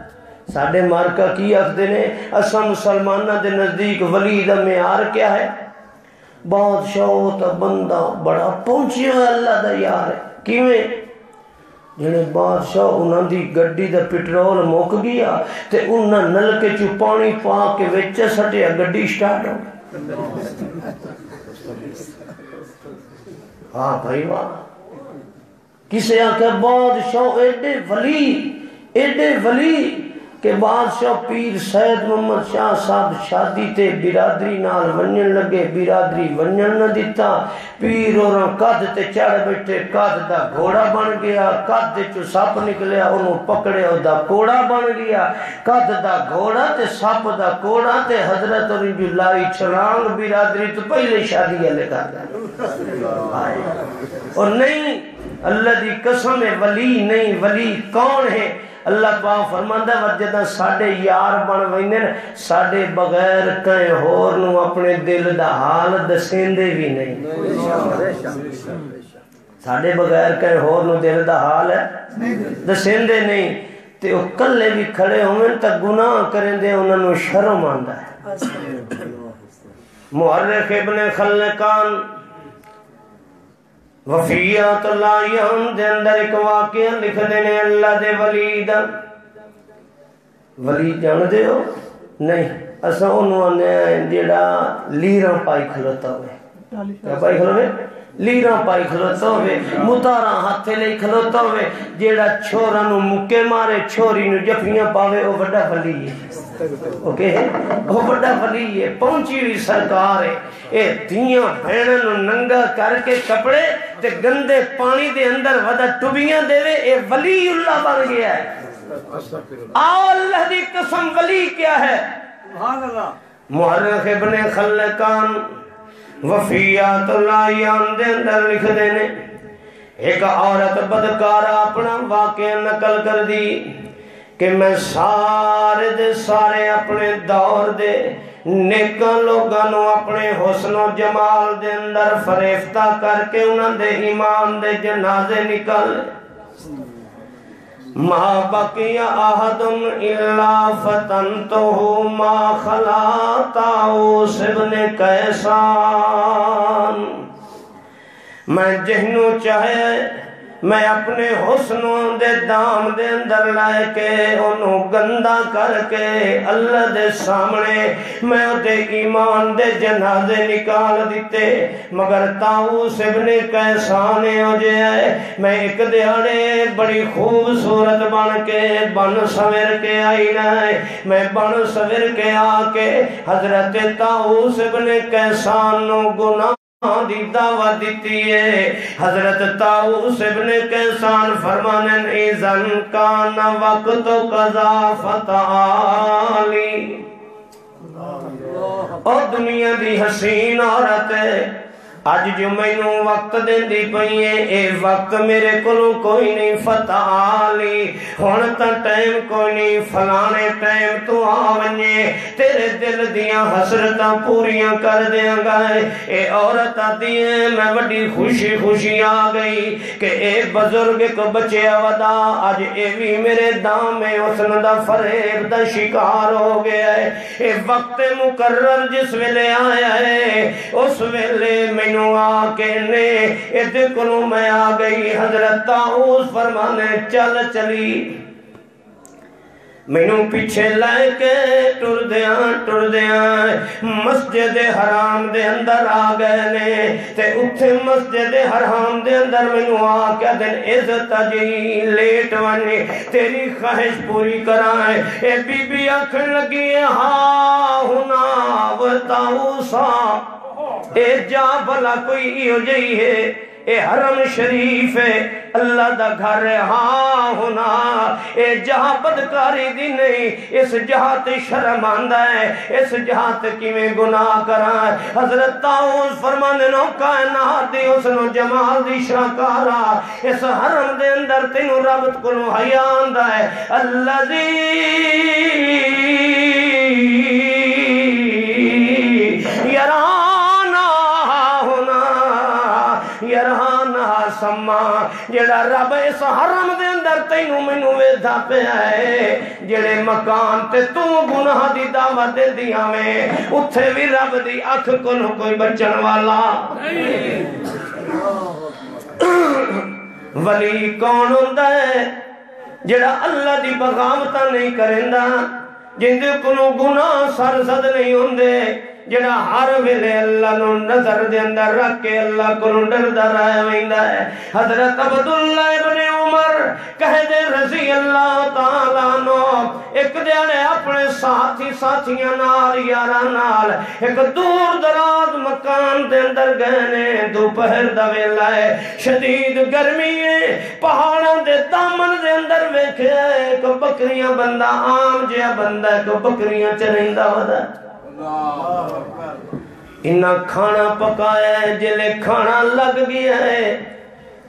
ساڈے مارکا کی آخدے نے اساں مسلماناں دے نزدیک ولی دا معیار کیا ہے بادشاہ تا بندہ بڑا پہنچیا ہے اللہ دا یار ہے کیویں جنہیں بادشاہ انہاں دی گڈی دا پیٹرول موک گیا تے انہاں نلکے چو پانی پا کے وچے سٹیا گڈی سٹارٹ ہو ہاں بھائی واہ کسے آکے بادشاہ ایڈے ولی کہ بادشاہ پیر سید محمد شاہ صاحب شادی تے برادری نال ونجن لگے برادری ونجن نہ دیتا پیر اور قد تے چڑھ بیٹھے قد دا گھوڑا بن گیا قد دے چو سپ نکلیا انہوں پکڑے او دا کوڑا بن گیا قد دا گھوڑا تے سپ دا کوڑا تے حضرت اور انجو لائی چھلانگ برادری تو پہلے شادی علیہ کر دا اور نہیں اللہ دی قسم ہے ولی نہیں ولی کون ہے اللہ پاک فرماندا وجدہ ساڈے یار بن ویندے ساڈے بغیر کہیں ہور نو اپنے دل دا حال دسیندے بھی نہیں ساڈے بغیر کہیں ہور نو دل دا حال ہے دسیندے نہیں تے او کلے بھی کھڑے ہوئے تا گناہ کریں دے انہاں نو شرم آندا ہے محرخ ابن خلقان وفیات اللہ یہاں دے اندر ایک واقعہ لکھ دینے اللہ دے ولی دا ولی جان دے ہو نہیں اسا انہوں نے جیڑا لیران پائی کھلوتا ہوئے کیا پائی کھلوئے لیران پائی کھلوتا ہوئے متاران ہاتھے لے کھلوتا ہوئے جیڑا چھوڑا نو مکے مارے چھوڑی نو جفیاں پاوے او بڑا ولی ہے اوکے وہ بڑا ولی ہے پہنچی ہوئی سرکار ہے اے دیاں بھینن نو ننگا کر کے کپڑے تے گندے پانی دے اندر ودا ٹوبیاں دے وے اے ولی اللہ بن گیا ہے آؤ اللہ دی قسم ولی کیا ہے محرخ ابن خلقان وفیات اللہ یان دے اندر لکھ دینے ایک عورت بدکارہ اپنا واقعہ نقل کر دی کہ میں سارے دے سارے اپنے دور دے نیکاں لوگانوں اپنے حسن و جمال دے اندر فریفتہ کر کے انہاں دے ایمان دے جنازے نکل ما بقی احد الا فتنتہ ما خلا طاؤس ابن کیسان میں جہنو چاہے میں اپنے حسنوں دے دام دے اندر لائے کے انہوں گندہ کر کے اللہ دے سامنے میں دے ایمان دے جنازے نکال دیتے مگر طاؤس ابن کیسانے ہو جائے میں ایک دیاڑے بڑی خوبصورت بن کے بن سور کے آئی نائے میں بن سور کے آ کے حضرت طاؤس ابن کیسانوں گناہ دی دعوت دیتی ہے۔ حضرت طاؤس ابن کیسان فرمانن اذن کان وقت قضا فتعالی، او دنیا دی حسین عورت ہے، اج جو مینوں وقت دیندی پئی ہے، اے وقت میرے کولوں کوئی نہیں، فتعالی ہن تا ٹائم کوئی نہیں، فلانے ٹائم تو آ ونجے، تیرے دل دیاں حسرتاں پوریاں کر دیاں گا۔ اے عورت آتی ہے میں بڑی خوشی خوشی آ گئی کہ اے بزرگ کو بچیا ودا، اج اے بھی میرے دام میں حسن دا فریب دا شکار ہو گیا ہے۔ اے وقت مقرر جس ویلے آیا ہے، اس ویلے مینوں آ کے نے ادھے کلوں میں آ گئی۔ حضرت طاؤس فرمانے چل چلی، مینوں پیچھے لے کے ٹر دیاں مسجد حرام دے اندر آ گئے نے، تے اتھے مسجد حرام دے اندر مینوں آ کے دن عزت جی لیٹ ونی تیری خواہش پوری کرائیں۔ اے بی بی آکھن لگی ہاں ہونا و طاؤسا، اے جا بھلا کوئی ہو جئی ہے، اے حرم شریف ہے، اللہ دا گھر ہے، ہاں ہونا اے جہاں بدکاری دی نہیں، اس جہاں تے شرم آندہ ہے، اس جہاں تے کی میں گناہ کرائے۔ حضرت طاؤس فرمانے نو کائنات دی حسن و جمال دی شاکارا، اس حرم دے اندر تینوں ربط کنو حیا آندہ ہے، اللہ سما جڑا رب اس حرم دے اندر تینوں مینوں ویدھا پہ آئے، جڑے مکان تے تو گناہ دی دعوت دے دیا میں اتھے بھی رب دی اکھ کنو کوئی بچن والا ولی کون ہوندہ ہے جڑا اللہ دی بغاوتہ نہیں کرندہ، جن دے کنو گناہ سرزد نہیں ہوندے، جڑا ہر ویلے اللہ نو نظر دے اندر رکھ کے اللہ کو ڈردا رہے ویندا ہے۔ حضرت عبداللہ ابن عمر کہہ دے رضی اللہ تعالیٰ عنہ ایک دیانے اپنے ساتھیاں نال یاراں نال ایک دور دراز مکان دے اندر گئے نے، دوپہر دا ویلا ہے، شدید گرمی ہے، پہاڑاں دے دامن دے اندر ویکھیا ہے کو بکریاں بندہ عام جہا بندہ ہے کو بکریاں چریندا ودا، انہاں کھانا پکایا ہے، جلے کھانا لگ گیا ہے،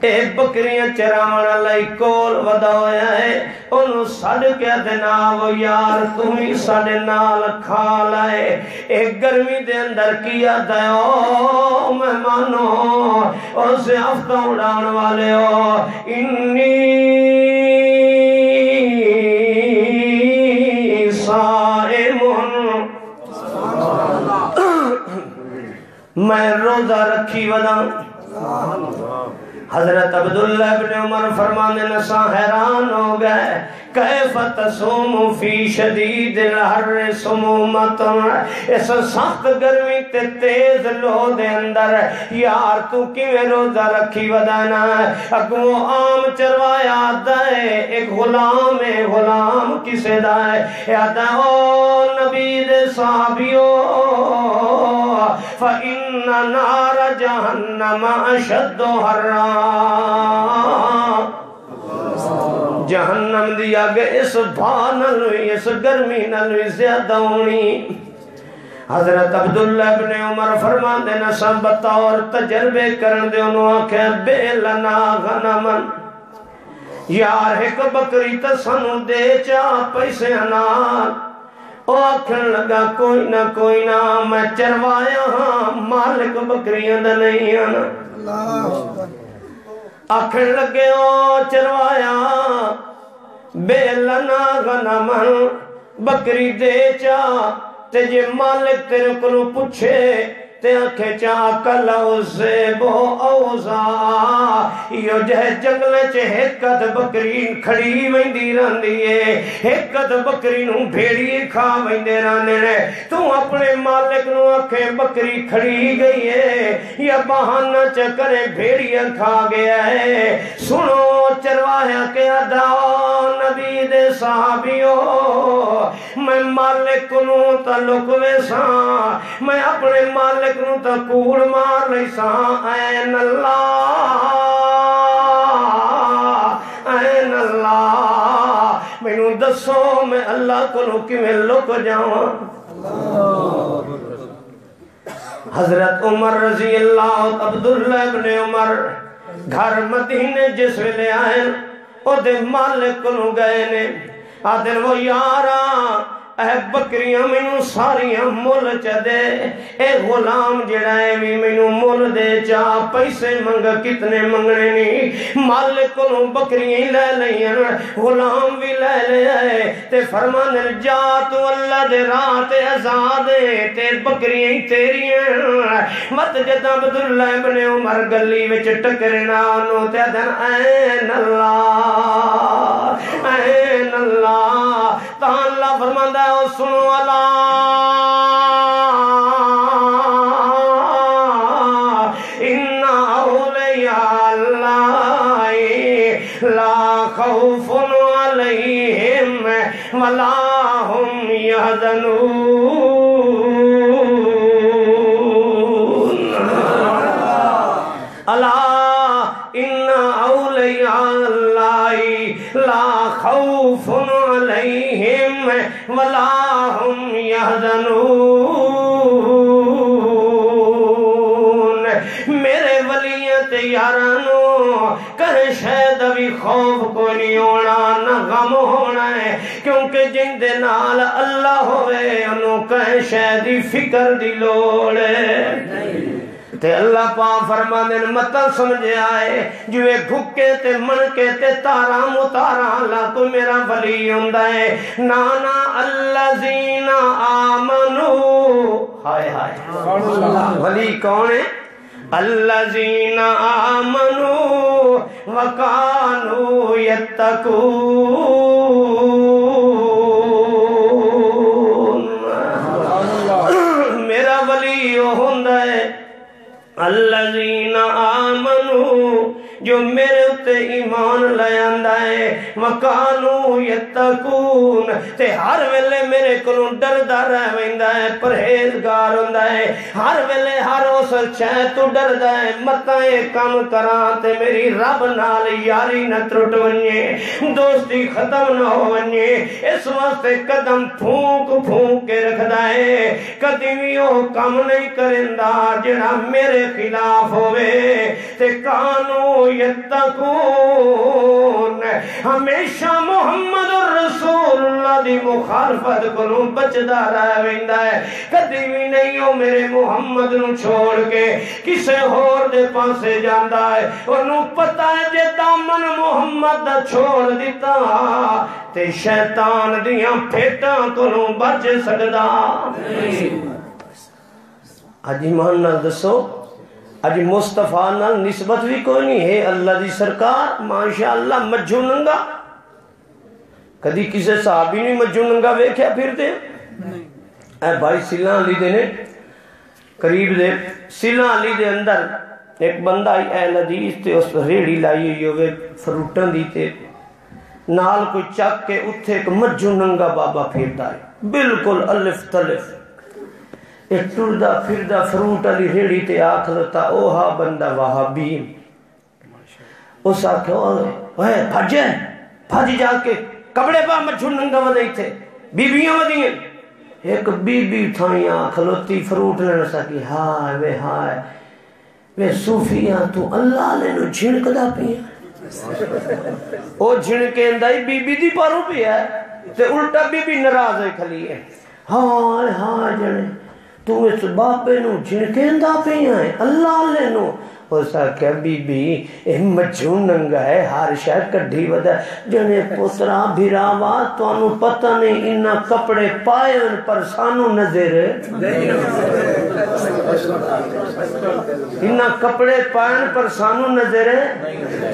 اے بکریاں چراونا لائی کول ودا ہویا ہے، انہوں سڑ کے دناو یار تمہیں سڑے نال کھا لائے، اے گرمی دے اندر کیا دیو مہمانوں اور سے ہفتہ اڑان والے ہو، انی میں روزہ رکھی ودا۔ حضرت عبداللہ ابن عمر فرمانے نسا حیران ہو گئے، کیف تصوم فی شدید الحر سمومت، اس سخت گرمی تے تیز لو دے اندر یار تو کیویں روزہ رکھی ودانا۔ اگوں عام چروایا دائے ایک غلام ہے، غلام کسے دائے یاد او نبی دے صحابیوں فَإِنَّ نَارَ جَهَنَّمَ أَشَدُّ حَرًّا، جہنم دی آگ اس بھانل ہوئی، اس گرمی نل ہوئی زیادہ ہونی۔ حضرت عبداللہ ابن عمر فرمان دینا سب بطور تجربے کرن دے انہوں آکھے بے لنا غنمن، یار ایک بکری تا سنو دے چاہ پیسے انال، او آکھن لگا کوئی نہ میں چروایا ہاں مالک بکریاں دا نہیں آنا، آکھن لگے او چروایا بے لنا غنمن، بکری دے چاہ تے جے مالک تیرے کلو پوچھے تے آنکھیں چاہ کل اوزیبو اوزا، یہ جہ جنگلے چے ہکت بکری کھڑی ویندی رہن دیئے، ہکت بکری نو بھیڑی کھا ویندے رہنے نے، تو اپنے مالک نو آنکھیں بکری کھڑی گئی ہے یا بہانہ چکرے بھیڑی کھا گیا ہے۔ سنو چروایا کے اداؤ نبی دے صحابیوں، میں مالک نو تعلق ویساں میں اپنے مالک نو تا کوڑ مار لئی ساں این اللہ این اللہ مینوں دسو میں اللہ کو کیویں لک جاواں حضرت عمر رضی اللہ عبداللہ ابن عمر گھر مدینے جس ویلے آئے او دے مالک کو گئے نے آدھن وہ یاراں اے بکریاں مینوں ساریاں مول چا دے اے غلام جڑا ہے بھی مینوں مول دے چا پیسے منگا کتنے منگنے نہیں مالک کو بکریاں لے لئیں غلام بھی لے لے آئے تے فرمانے جا تو اللہ دے راہ تے آزادے تے بکریاں تیریاں مت جدا عبداللہ ابن عمر گلی وچ ٹکرنا انہوں تے دن این اللہ تا اللہ فرماندہ ہے سنو اللہ ان اولیاء اللہ لا خوف علیہم ولا هم یحزنون اللہ ان اولیاء اللہ لا خوف علیہم ولا هم یحزنون میرے ولیت یارانو کہیں شاید ابھی خوف کو نہیں ہونا نہ غم ہونا ہے کیونکہ جن دے نال اللہ ہوئے انہوں کہیں شاید فکر دی لوڑ ہے تے اللہ پاک فرمانے متا سمجھے آئے جو ایک بھکے تے منکے تے تارا متارا اللہ کو میرا ولی ہوندہ ہے نانا الذین آمنو ہائے ہائے ولی کون ہے الذین آمنو وکانو یتقون میرا ولی ہوندہ ہے الذین آمنو جو میرے تے ایمان لے آندہ ہے وکانو یتقون تے ہر ویلے میرے کلوں ڈردہ رہ ویندہ ہے پرہیزگار ہوندہ ہے ہر ویلے ہر اس چھے تو ڈردہ ہے متائیں کم کران تے میری رب نال یاری نہ ترٹ ونجے دوستی ختم نہ ہو ونجے اس واسطے قدم پھونک پھونک کے رکھدا ہے کدی بھی وہ کم نہیں کرندہ جڑا میرے خلاف ہوئے تے کانو یتقون ہمیشہ محمد رسول اللہ دی مخالفت کو بچدا رہ ویندا ہے کدی بھی نہیں ہو میرے محمد نو چھوڑ کے کسے ہور دے پاسے جاندا ہے انہوں پتہ ہے جے دامن محمد دا چھوڑ دیتا تے شیطان دیاں پھیٹاں کو بچ سکدا آج ایمان نہ دسو اج مصطفیٰ نال نسبت بھی کوئی نہیں ہے اللہ دی سرکار ماشاءاللہ مجھو ننگا کدی کسے صحابی نہیں مجھو ننگا ویکھیا پھر دے اے بھائی سیلہ علی دے نے قریب دے سیلہ علی دے اندر ایک بندہ اہل حدیث تے اس ریڑی لائی ہوئے فروٹن دی تے نال کوئی چک کے اتھے ایک مجھو ننگا بابا پھرتا ہے بالکل الف تلف ایک ٹردہ پھردہ فروٹ علی ریڑی تے آکھلتا اوہا بندہ وہابی اس آکھے اوہ بھجے بھج جا کے کپڑے پا مجھو ننگا ودائی تھے بیبیاں ودائیں ایک بی بی تھائیاں کھلوتی فروٹ نے نسا کی ہائے وے صوفیاں تو اللہ لے نو جھنک دا پیا او جھنکے اندائی بی بی دی پارو پیا تے الٹا بی بی نراز ہے کھلی ہے ہائے جنے تو اس باپے نو جھنکے اندہ پیا ہے اللہ لے نو اسا کہ بی بی مجھو ننگا ہے ہر شاہ کڈھی ودا جنے پترا بھراوا تو انو پتہ نہیں انہا کپڑے پائے ان پر سانو نظر انہا کپڑے پائے ان پر سانو نظر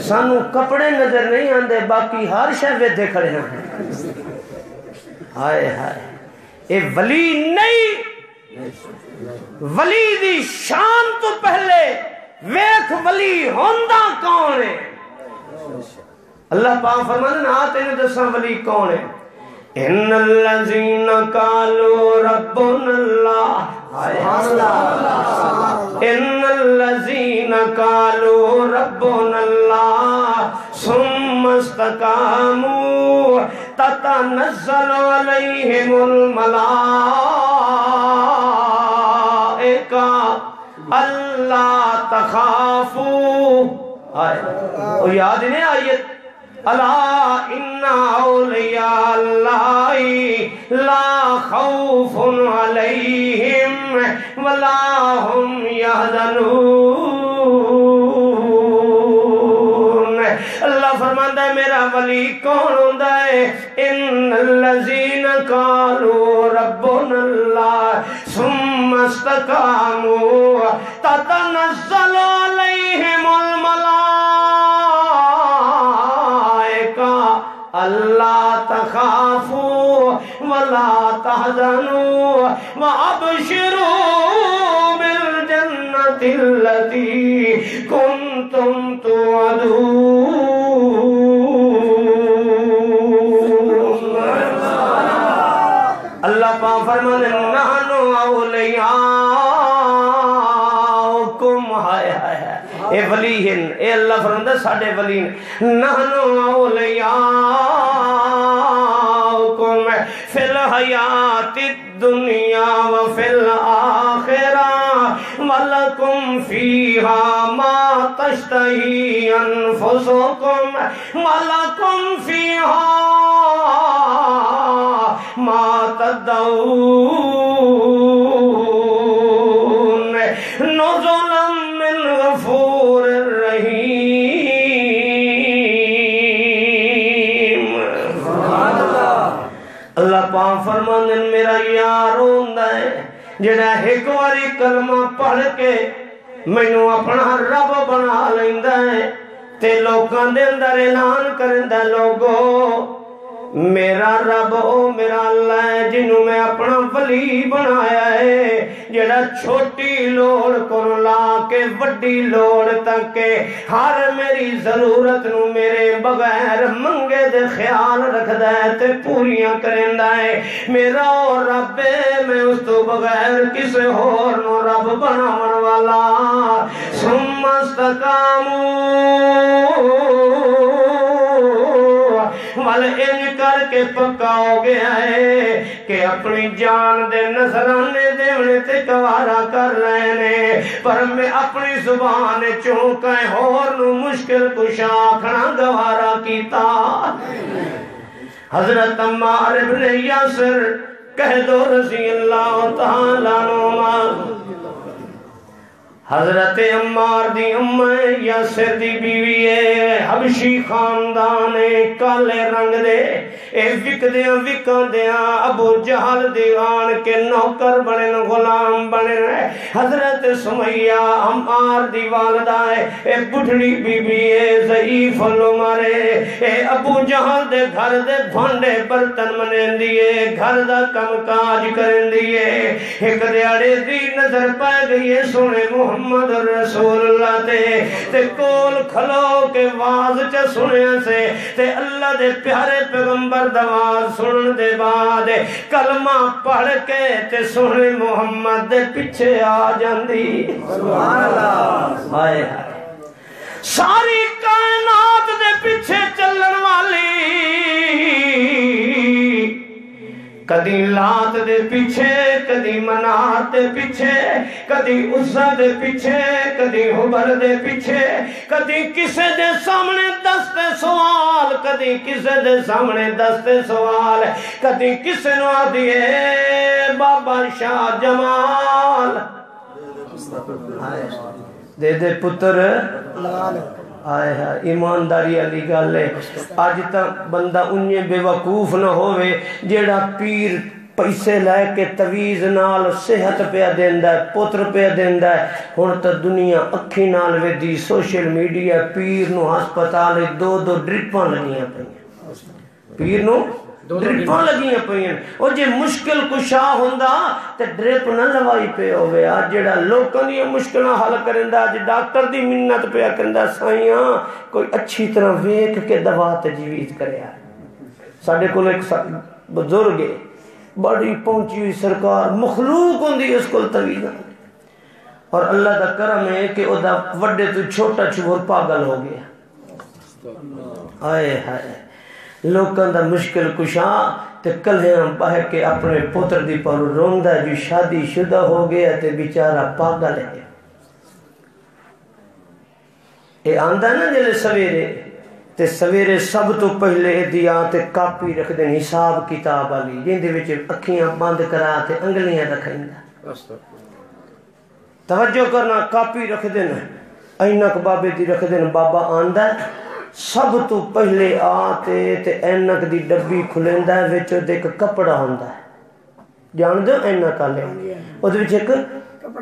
سانو کپڑے نظر نہیں آندے باقی ہر شاہ ویدے کھڑے ہیں ہائے اے ولی نہیں ولی دی شان تو پہلے ویکھ ولی ہوندہ کون ہے اللہ پاک فرمانے نا تینے دساں ولی کون ہے ان الذین قالوا ربنا اللہ ان الذین قالوا ربنا اللہ ثم استقاموا تتنزل علیہم الملائکہ اللہ تخافوا. اور یاد نہیں آیت الا ان اولیاء اللہ لا خوف علیہم ولا هم يحزنون. اللہ فرماتا ہے میرا ولی کون ہوتا ہے؟ ان الذین قالوا ربنا اللہ ثم استقاموا تتنزل علیہم الملائکہ اللہ تخافوا ولا تحزنوا وابشروا بالجنة التي كنتم توعدون. اللہ پاک فرماتے ہیں نحن اولیاؤکم. ہائے ہائے ہائے اے ولی ہیں، اے اللہ فرماتا ہے ساڑھے ولی ہیں. نحن اولیاؤکم فی الحیات الدنیا وفی الآخرہ وَلَكُمْ فِيهَا مَا تَشْتَهِي أَنفُسُكُمْ وَلَكُمْ فِيهَا مَا تَدَّعُونَ نُزُلًا مِّن غَفُورٍ رَحِيمٍ. اللہ پاک فرماندے میرا یار ہوندا ہے جڑا ایک واری کلمہ پڑھ کے مینوں اپنا رب بنا لیندا ہے تے لوکاں دے اندر اعلان کردا لوگو میرا رب او میرا اللہ ہے جنوں میں اپنا ولی بنایا ہے جڑا چھوٹی لوڑ کو لا کے وڈی لوڑ تک کے ہر میری ضرورت نو میرے بغیر منگے دے خیال رکھدا ہے تے پوریاں کریندا ہے. میرا او رب ہے میں اس تو بغیر کسے اور نو رب بناون والا. ثم استقاموا والے ان کر کے پکا ہو گیا ہے کہ اپنی جان دے نظرانے دیونے تے گوارا کر رہے نے پر میں اپنی زبان چونکہ اور نو مشکل کشا آکھنا گوارا کیتا. حضرت عمار ابن یاسر کہہ دو رضی اللہ تعالیٰ عنہ. حضرت عمار دی امہ یاسر دی بیوی ہے حبشی خاندان کالے رنگ دے اے وکدیاں وکاندیاں ابو جہل دیوان کے نوکر بنے غلام بنے. حضرت سمیہ عمار دی والدہ ہے اے بڑھڑی بیوی ہے ضعیف العمر اے ابو جہل دے گھر دے بھانڈے برتن منین دیئے گھر دا کم کاج کرن دیئے. ایک دیاڑے دی نظر پائے گئی ہے سونے محمد رسول اللہ تے کول کھلو کے واز چا سنیا سے تے اللہ دے پیارے پیغمبر دواز سنن دے بعد کلمہ پڑھ کے تے سنے محمد دے پیچھے آ جاندی. سبحان اللہ. ہائے ہائے ساری کائنات دے پیچھے چلن والی کدی لات دے پیچھے کدی منات دے پیچھے کدی عزا دے پیچھے کدی حبر دے پیچھے کدی کسے دے سامنے دستے سوال کدی کسے دے سامنے دستے سوال کدی کسے نو آدھئے بابا شاہ جمال دے دے پتر آئے ایمانداری علی گل ہے. آج تک بندہ انہیں بے وقوف نہ ہوئے جیڑا پیر پیسے لے کے تویز نال صحت پہ دیندا ہے پتر پہ دیندا ہے. ہن تے دنیا اکھی نال ویدی سوشل میڈیا پیر نو ہسپتال دو ڈرپاں لگیاں پئیاں پیر نو ڈرپاں لگیاں پئیاں. او جے مشکل کشا ہوندا تے ڈرپ نہ لوائی پے ہوے. آج جڑا لوکاں دی مشکلاں حل کریندا اج ڈاکٹر دی منت پیا کردا سائیاں کوئی اچھی طرح ویکھ کے دوا تجویز کریا. ساڈے کول ایک بزرگ بڑی پہنچی ہوئی سرکار مخلوق ہوندی اس کو تویز اور اللہ دا کرم ہے کہ او دا وڈے تو چھوٹا چھوڑ پاگل ہو گیا آئے ہائے لوکاں دا مشکل کشاں تے کلیاں بہ کے اپنے پتر دی پر روندا جو شادی شدہ ہو گیا تے بیچارہ پاگل ہے اے آندا نا جلے سویرے تے سویرے سب تو پہلے دیا تے کاپی رکھ دیں حساب کتاب والی جن دے وچ اکھیاں بند کرا تے انگلیاں رکھیندا توجہ کرنا کاپی رکھ دیں اینک بابے دی رکھ دیں بابا آندا سب تو پہلے آتے تے اینک دی ڈبی کھلیندا ہے وچ ایک کپڑا ہوندا ہے جان دو اینک والے اودے وچ ایک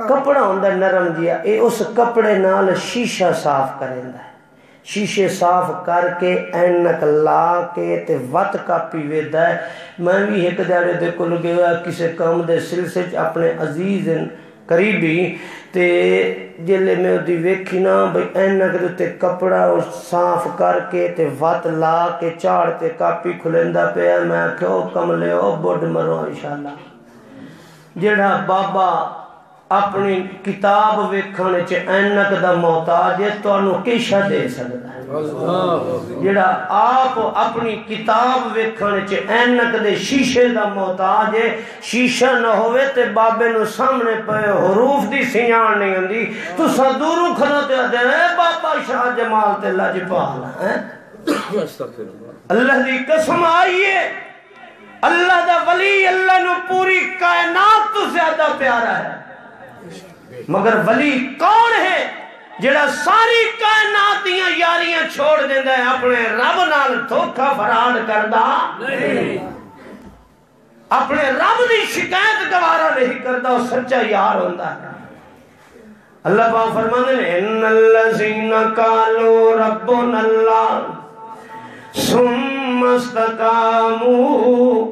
کپڑا ہوندا نرم جیا اے اس کپڑے نال شیشہ صاف کریندا ہے شیشے صاف کر کے اینک لا کے تے وت کاپی ویدا ہے میں بھی ایک دیہڑے دے کول گیا کسے کام دے سلسلے اپنے عزیز قریبی تے جلے میں دی ویکھی نا بھئی اینک دے تے کپڑا اور صاف کر کے تے وت لا کے چاڑ تے کاپی کھلیندا پیا میں کہو کملے او بڈ مرو انشاءاللہ جڑا بابا اپنی کتاب ویکھن چ اینک دا محتاج ہے تانوں کیشا دے سکدا ہے جڑا آپ اپنی کتاب ویکھن چ اینک دے شیشے دا محتاج ہے شیشہ نہ ہوئے تے بابے نو سامنے پے حروف دی سیان نہیں ہوندی تساں دوروں کھلوتے دے بابا شاہ جمال تے لاجپال ہیں اللہ دی قسم آئیے اللہ دا ولی اللہ نو پوری کائنات تو زیادہ پیارا ہے مگر ولی کون ہے جڑا ساری کائنات دیاں یاریاں چھوڑ دیندا ہے اپنے رب نال دھوکا فراڈ کردا نہیں اپنے رب دی شکایت گوارا نہیں کردا سچا یار ہوندا ہے اللہ پاک فرماندے نے ان الذین قالوا ربنا اللہ ثم استقاموا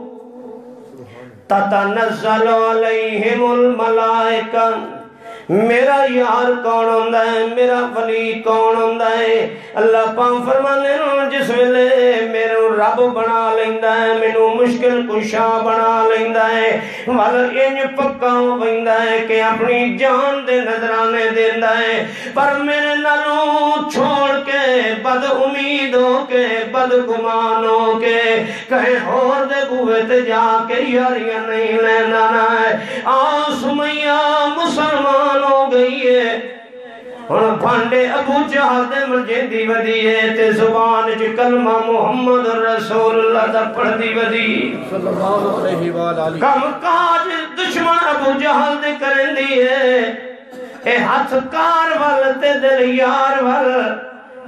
تتنزل علیہم الملائکہ میرا یار کون ہوندا ہے میرا ولی کون ہوندا ہے اللہ پاک فرمانے جس ویلے میرے رب بنا لیندا ہے مینوں مشکل کشا بنا لیندا ہے ول انج پکا ویندا ہے کہ اپنی جان دے نذرانے دیندا ہے پر میرے نالوں چھوڑ کے بد امید ہو کے بد گمان ہو کے کہیں ہور دے بوئے تے جا کے یاریاں نہیں لینا ہے سمیہ مسلمان ہو گئی ہے ہن بھانڈے ابو جہل دے مرجیندی ودی ہے تے زبان وچ کلمہ محمد رسول اللہ دا پڑھدی ودی صلی اللہ علیہ وآلہ کم کاج دشمن ابو جہل دے کرندی ہے اے ہاتھ کار ول تے دل یار ول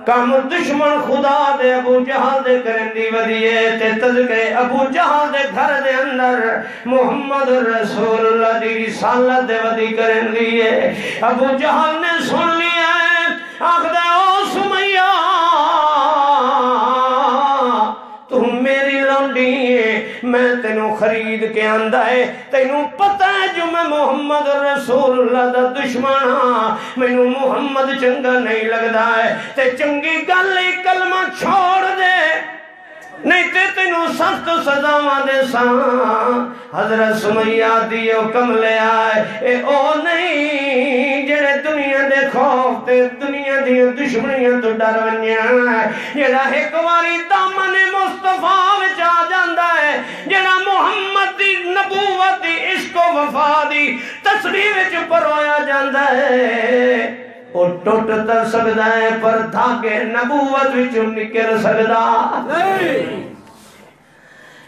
کم دشمن خدا دے ابو جہل دے کرندی ودیے تے تذکرے ابو جہل دے گھر دے اندر محمد رسول اللہ دی رسالت دے ودی کرندی ہے ابو جہل نے سن لیا ہے آخدے او سمیہ تم میری لونڈی ہے میں تینوں خرید کے آندا ہے تینوں پتہ ہے جو میں محمد رسول اللہ دا دشمن ہاں مینوں محمد چنگا نہیں لگدا ہے تے چنگی گل کلمہ چھوڑ دے نہیں تے تینوں سخت سزاواں دے ساں حضرت سمیہ دی حکم لے آئے اے او نہیں جڑے دنیا دے خوف تے دنیا دی دشمنیاں تو ڈر ونجیا جڑا ایک واری دامن مصطفیٰ وچ آ جاندا ہے جڑا محمد دی نبوت دی عشق و وفا دی تصویر وچ پرویا جاندا ہے وہ ٹوٹ تر سکدا ہے پر دھاگے نبوت وچ نکل سکدا نہیں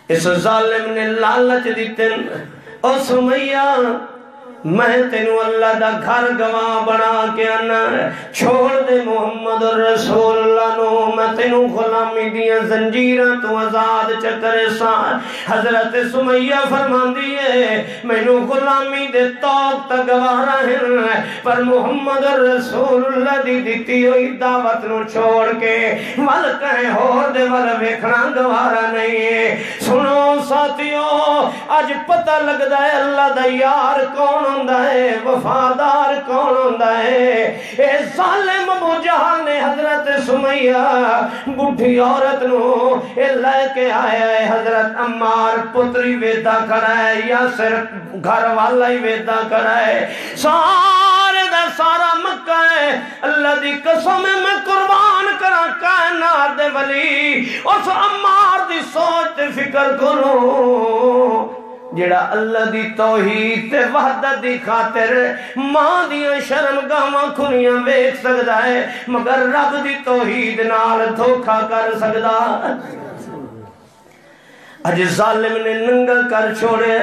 اس ظالم نے لالچ دیتے او سمیہ میں تینوں اللہ دا گھر گواہ بنا کے آنا چھوڑ دے محمد رسول اللہ نو میں تینوں غلامی دیاں زنجیراں تو آزاد چکرے سان حضرت سمیہ فرماندی ہے مینوں غلامی دے توق تا گوارا ہیں پر محمد رسول اللہ دی دیتی ہوئی دعوت نو چھوڑ کے ول کہیں ہور دے ول ویکھنا گوارا نہیں ہے سنو ساتھیوں اج پتہ لگدا ہے اللہ دا یار کون ہوندا ہے وفادار کون فرماتا ہے اے ظالم ابو جہل نے حضرت سمیہ بڈھی عورت نو اے لے کے آیا ہے حضرت عمار پتری ویدا کھڑا ہے یاسر گھر والا ہی ویدا کھڑا ہے سارے دا سارا مکہ ہے اللہ دی قسم میں قربان کرا کائنات دے ولی اس عمار دی سوچ تے فکر کرو جڑا اللہ دی توحید تے وحدت دی خاطر ماں دیاں شرمگاواں کھلیاں ویکھ سکدا ہے مگر رب دی توحید نال دھوکا کر سکدا اج ظالم نے ننگا کر چھوڑے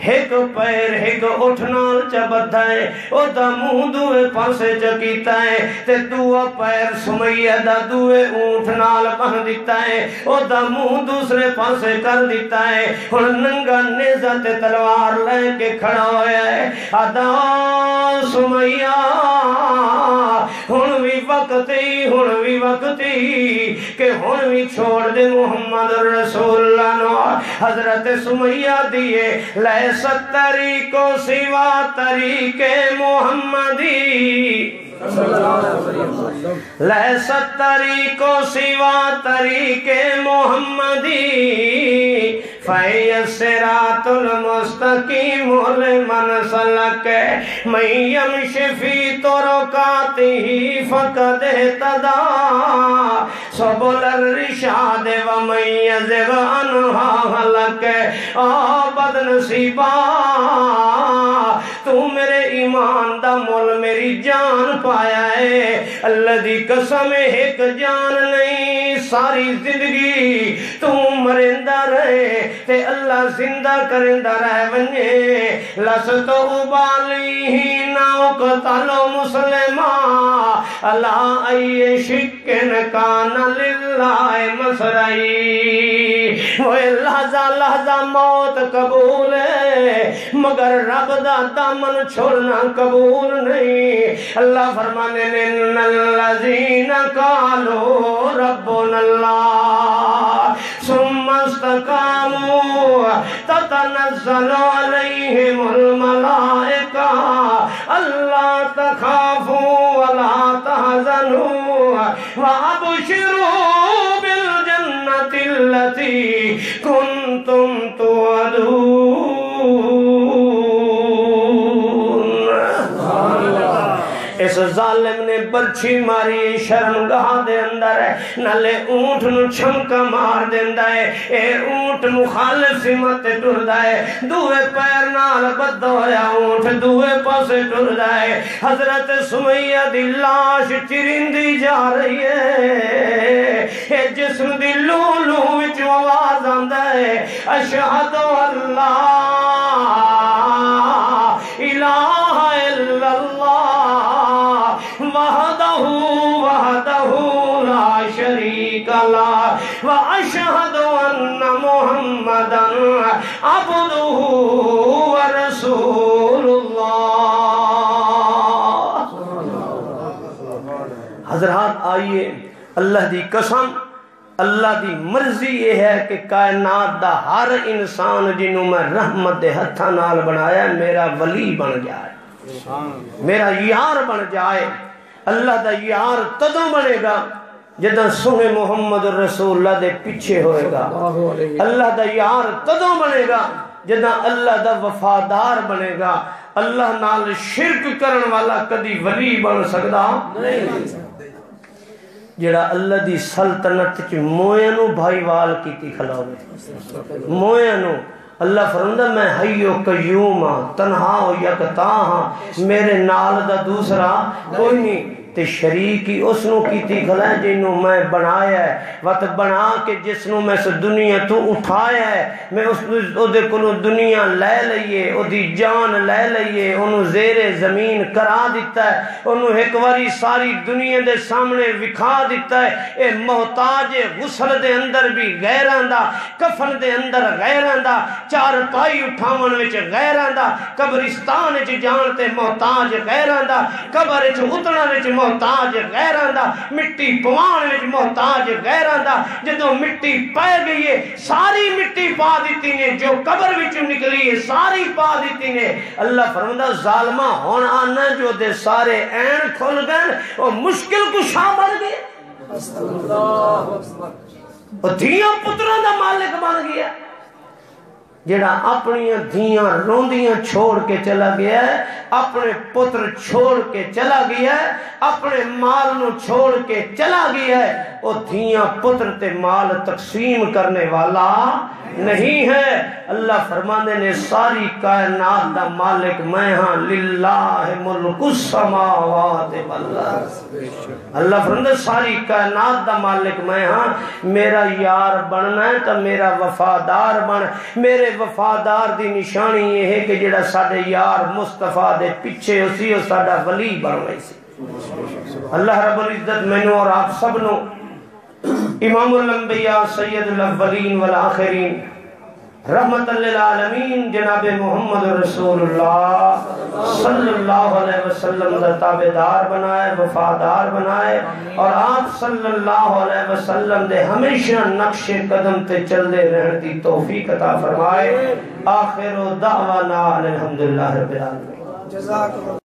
ایک پیر ایک اٹھ نال چا بدھا ہے او دا منہ دوے پاسے چا کیتا ہے تے دوا پیر سمیہ دا دوے اونٹ نال بن دیتا ہے او دا منہ دوسرے پاسے کر دیتا ہے ہن ننگا نیزہ تے تلوار لے کے کھڑا ہویا ہے ادا سمیہ ہن وی وقت ہی کہ ہن وی چھوڑ دے محمد رسول اللہ نو حضرت سمیہ دیے لے طریقو سوا طریق محمدی لیست طریقو سوا طریق محمدی فَإِيَ الصِّرَاطُ الْمُسْتَقِيمُ لِمَنْ سَلَكَ مَن يَمْشِ فِي طُرُقَاتِهِ فَقَدِ اهْتَدَىٰ سُبُلَ الرِّشَادِ وَمَن يَزِغْ عَنْهَا هَلَكَ آ بد نصیبا تو میرے ایمان دا مول میری جان پایا ہے اللہ دی قسم ایک جان نہیں ساری زندگی تو مرندہ رہے تے اللہ زندہ کرندہ رہ ونجے لستو ابالی ہی ناو قتلو مسلمہ اللہ ای شکن کانا للہ مسرائی وہ لحظہ موت قبول ہے مگر رب دا دامن چھوڑنا قبول نہیں اللہ فرمانے ان الذین قالوا ربنا اللہ ثم استقاموا تتنزل علیہم الملائکہ اللہ تخافوا ولا تحزنوا وابشروا بالجنة التي كنتم توعدون اس ظالم نے برچھی ماری شرمگاہ دے اندر ہے نالے اونٹ نو چھمکا مار دیندہ ہے اے اونٹ مخالف سمت ٹردہ ہے دوے پیر نال بد ہویا اونٹ دوے پاسے ٹردہ ہے حضرت سمیہ دی لاش چرندی جا رہی ہے اے جسم دی لولو وچ آواز آندہ ہے اشہد اللہ الہ الا اللہ وحدہ لا شریک لہ واشہد ان محمدا عبدہ ورسول اللہ حضرات آئیے اللہ دی قسم اللہ دی مرضی یہ ہے کہ کائنات دا ہر انسان جنہوں میں رحمت دے ہتھا نال بنایا میرا ولی بن جائے میرا یار بن جائے اللہ دا یار تدوں بنے گا جدہ سونے محمد رسول اللہ دے پیچھے ہوئے گا اللہ دا یار تدوں بنے گا جدہ اللہ دا وفادار بنے گا اللہ نال شرک کرن والا کدی ولی بن سکدا نہیں جڑا اللہ دی سلطنت چ موینو بھائی وال کیتی کھلاوے موینو اللہ فرماتا میں حی و قیوم ہاں تنہا و یکتا ہاں میرے نال دا دوسرا کوئی نہیں تے شریکی اس نو کیتی کھلا ہے جنہوں میں بنایا ہے وقت بنا کے جس نو میں سے دنیا تو اٹھایا ہے میں اس دے کلو دنیا لے لئیے او دی جان لے لئیے انہوں زیر زمین کرا دیتا ہے انہوں ایک واری ساری دنیا دے سامنے وکھا دیتا ہے اے محتاج غسل دے اندر بھی غیران دا کفن دے اندر غیران دا چار پائی اٹھاون وچ غیران دا قبرستان وچ جان تے محتاج غیران دا قبر وچ اتنا وچ محتاج غیراں دا، مٹی پوان وچ محتاج غیراں دا، جدوں مٹی پے گئی ہے ساری مٹی پا دیتی نے، جو قبر وچوں نکلی ہے ساری پا دیتی نے۔ اللہ فرماتا ظالمہ ہن آنا جو دے سارے این کھل گئے وہ مشکل کشا بن گئے، وہ دھیاں پتروں دا مالک بن گیا۔ جڑا اپنی دھیاں روندیاں چھوڑ کے چلا گیا ہے، اپنے پتر چھوڑ کے چلا گیا ہے، اپنے مال نو چھوڑ کے چلا گیا ہے، وہ دھیاں پتر تے مال تقسیم کرنے والا نہیں ہے۔ اللہ فرمانے نے ساری کائنات دا مالک میں ہاں، للہ ملک السماوات والارض۔ اللہ فرمانے ساری کائنات دا مالک میں ہاں، میرا یار بننا ہے تو میرا وفادار بن۔ میرے وفادار دی نشانی یہ ہے کہ جڑا ساڈے یار مصطفیٰ دے پیچھے اسی وہ ساڈا ولی بن گئی سی۔ اللہ رب العزت مینوں اور آپ سب نو امام الانبیاء سید الاولین والآخرین رحمت للعالمین جناب محمد رسول اللہ صلی اللہ علیہ وسلم دا تابعدار بنائے، وفادار بنائے، اور آپ صلی اللہ علیہ وسلم دے ہمیشہ نقش قدم تے چلے رہن دی توفیق عطا فرمائے۔ آخر دعوانا الحمدللہ رب العالمین۔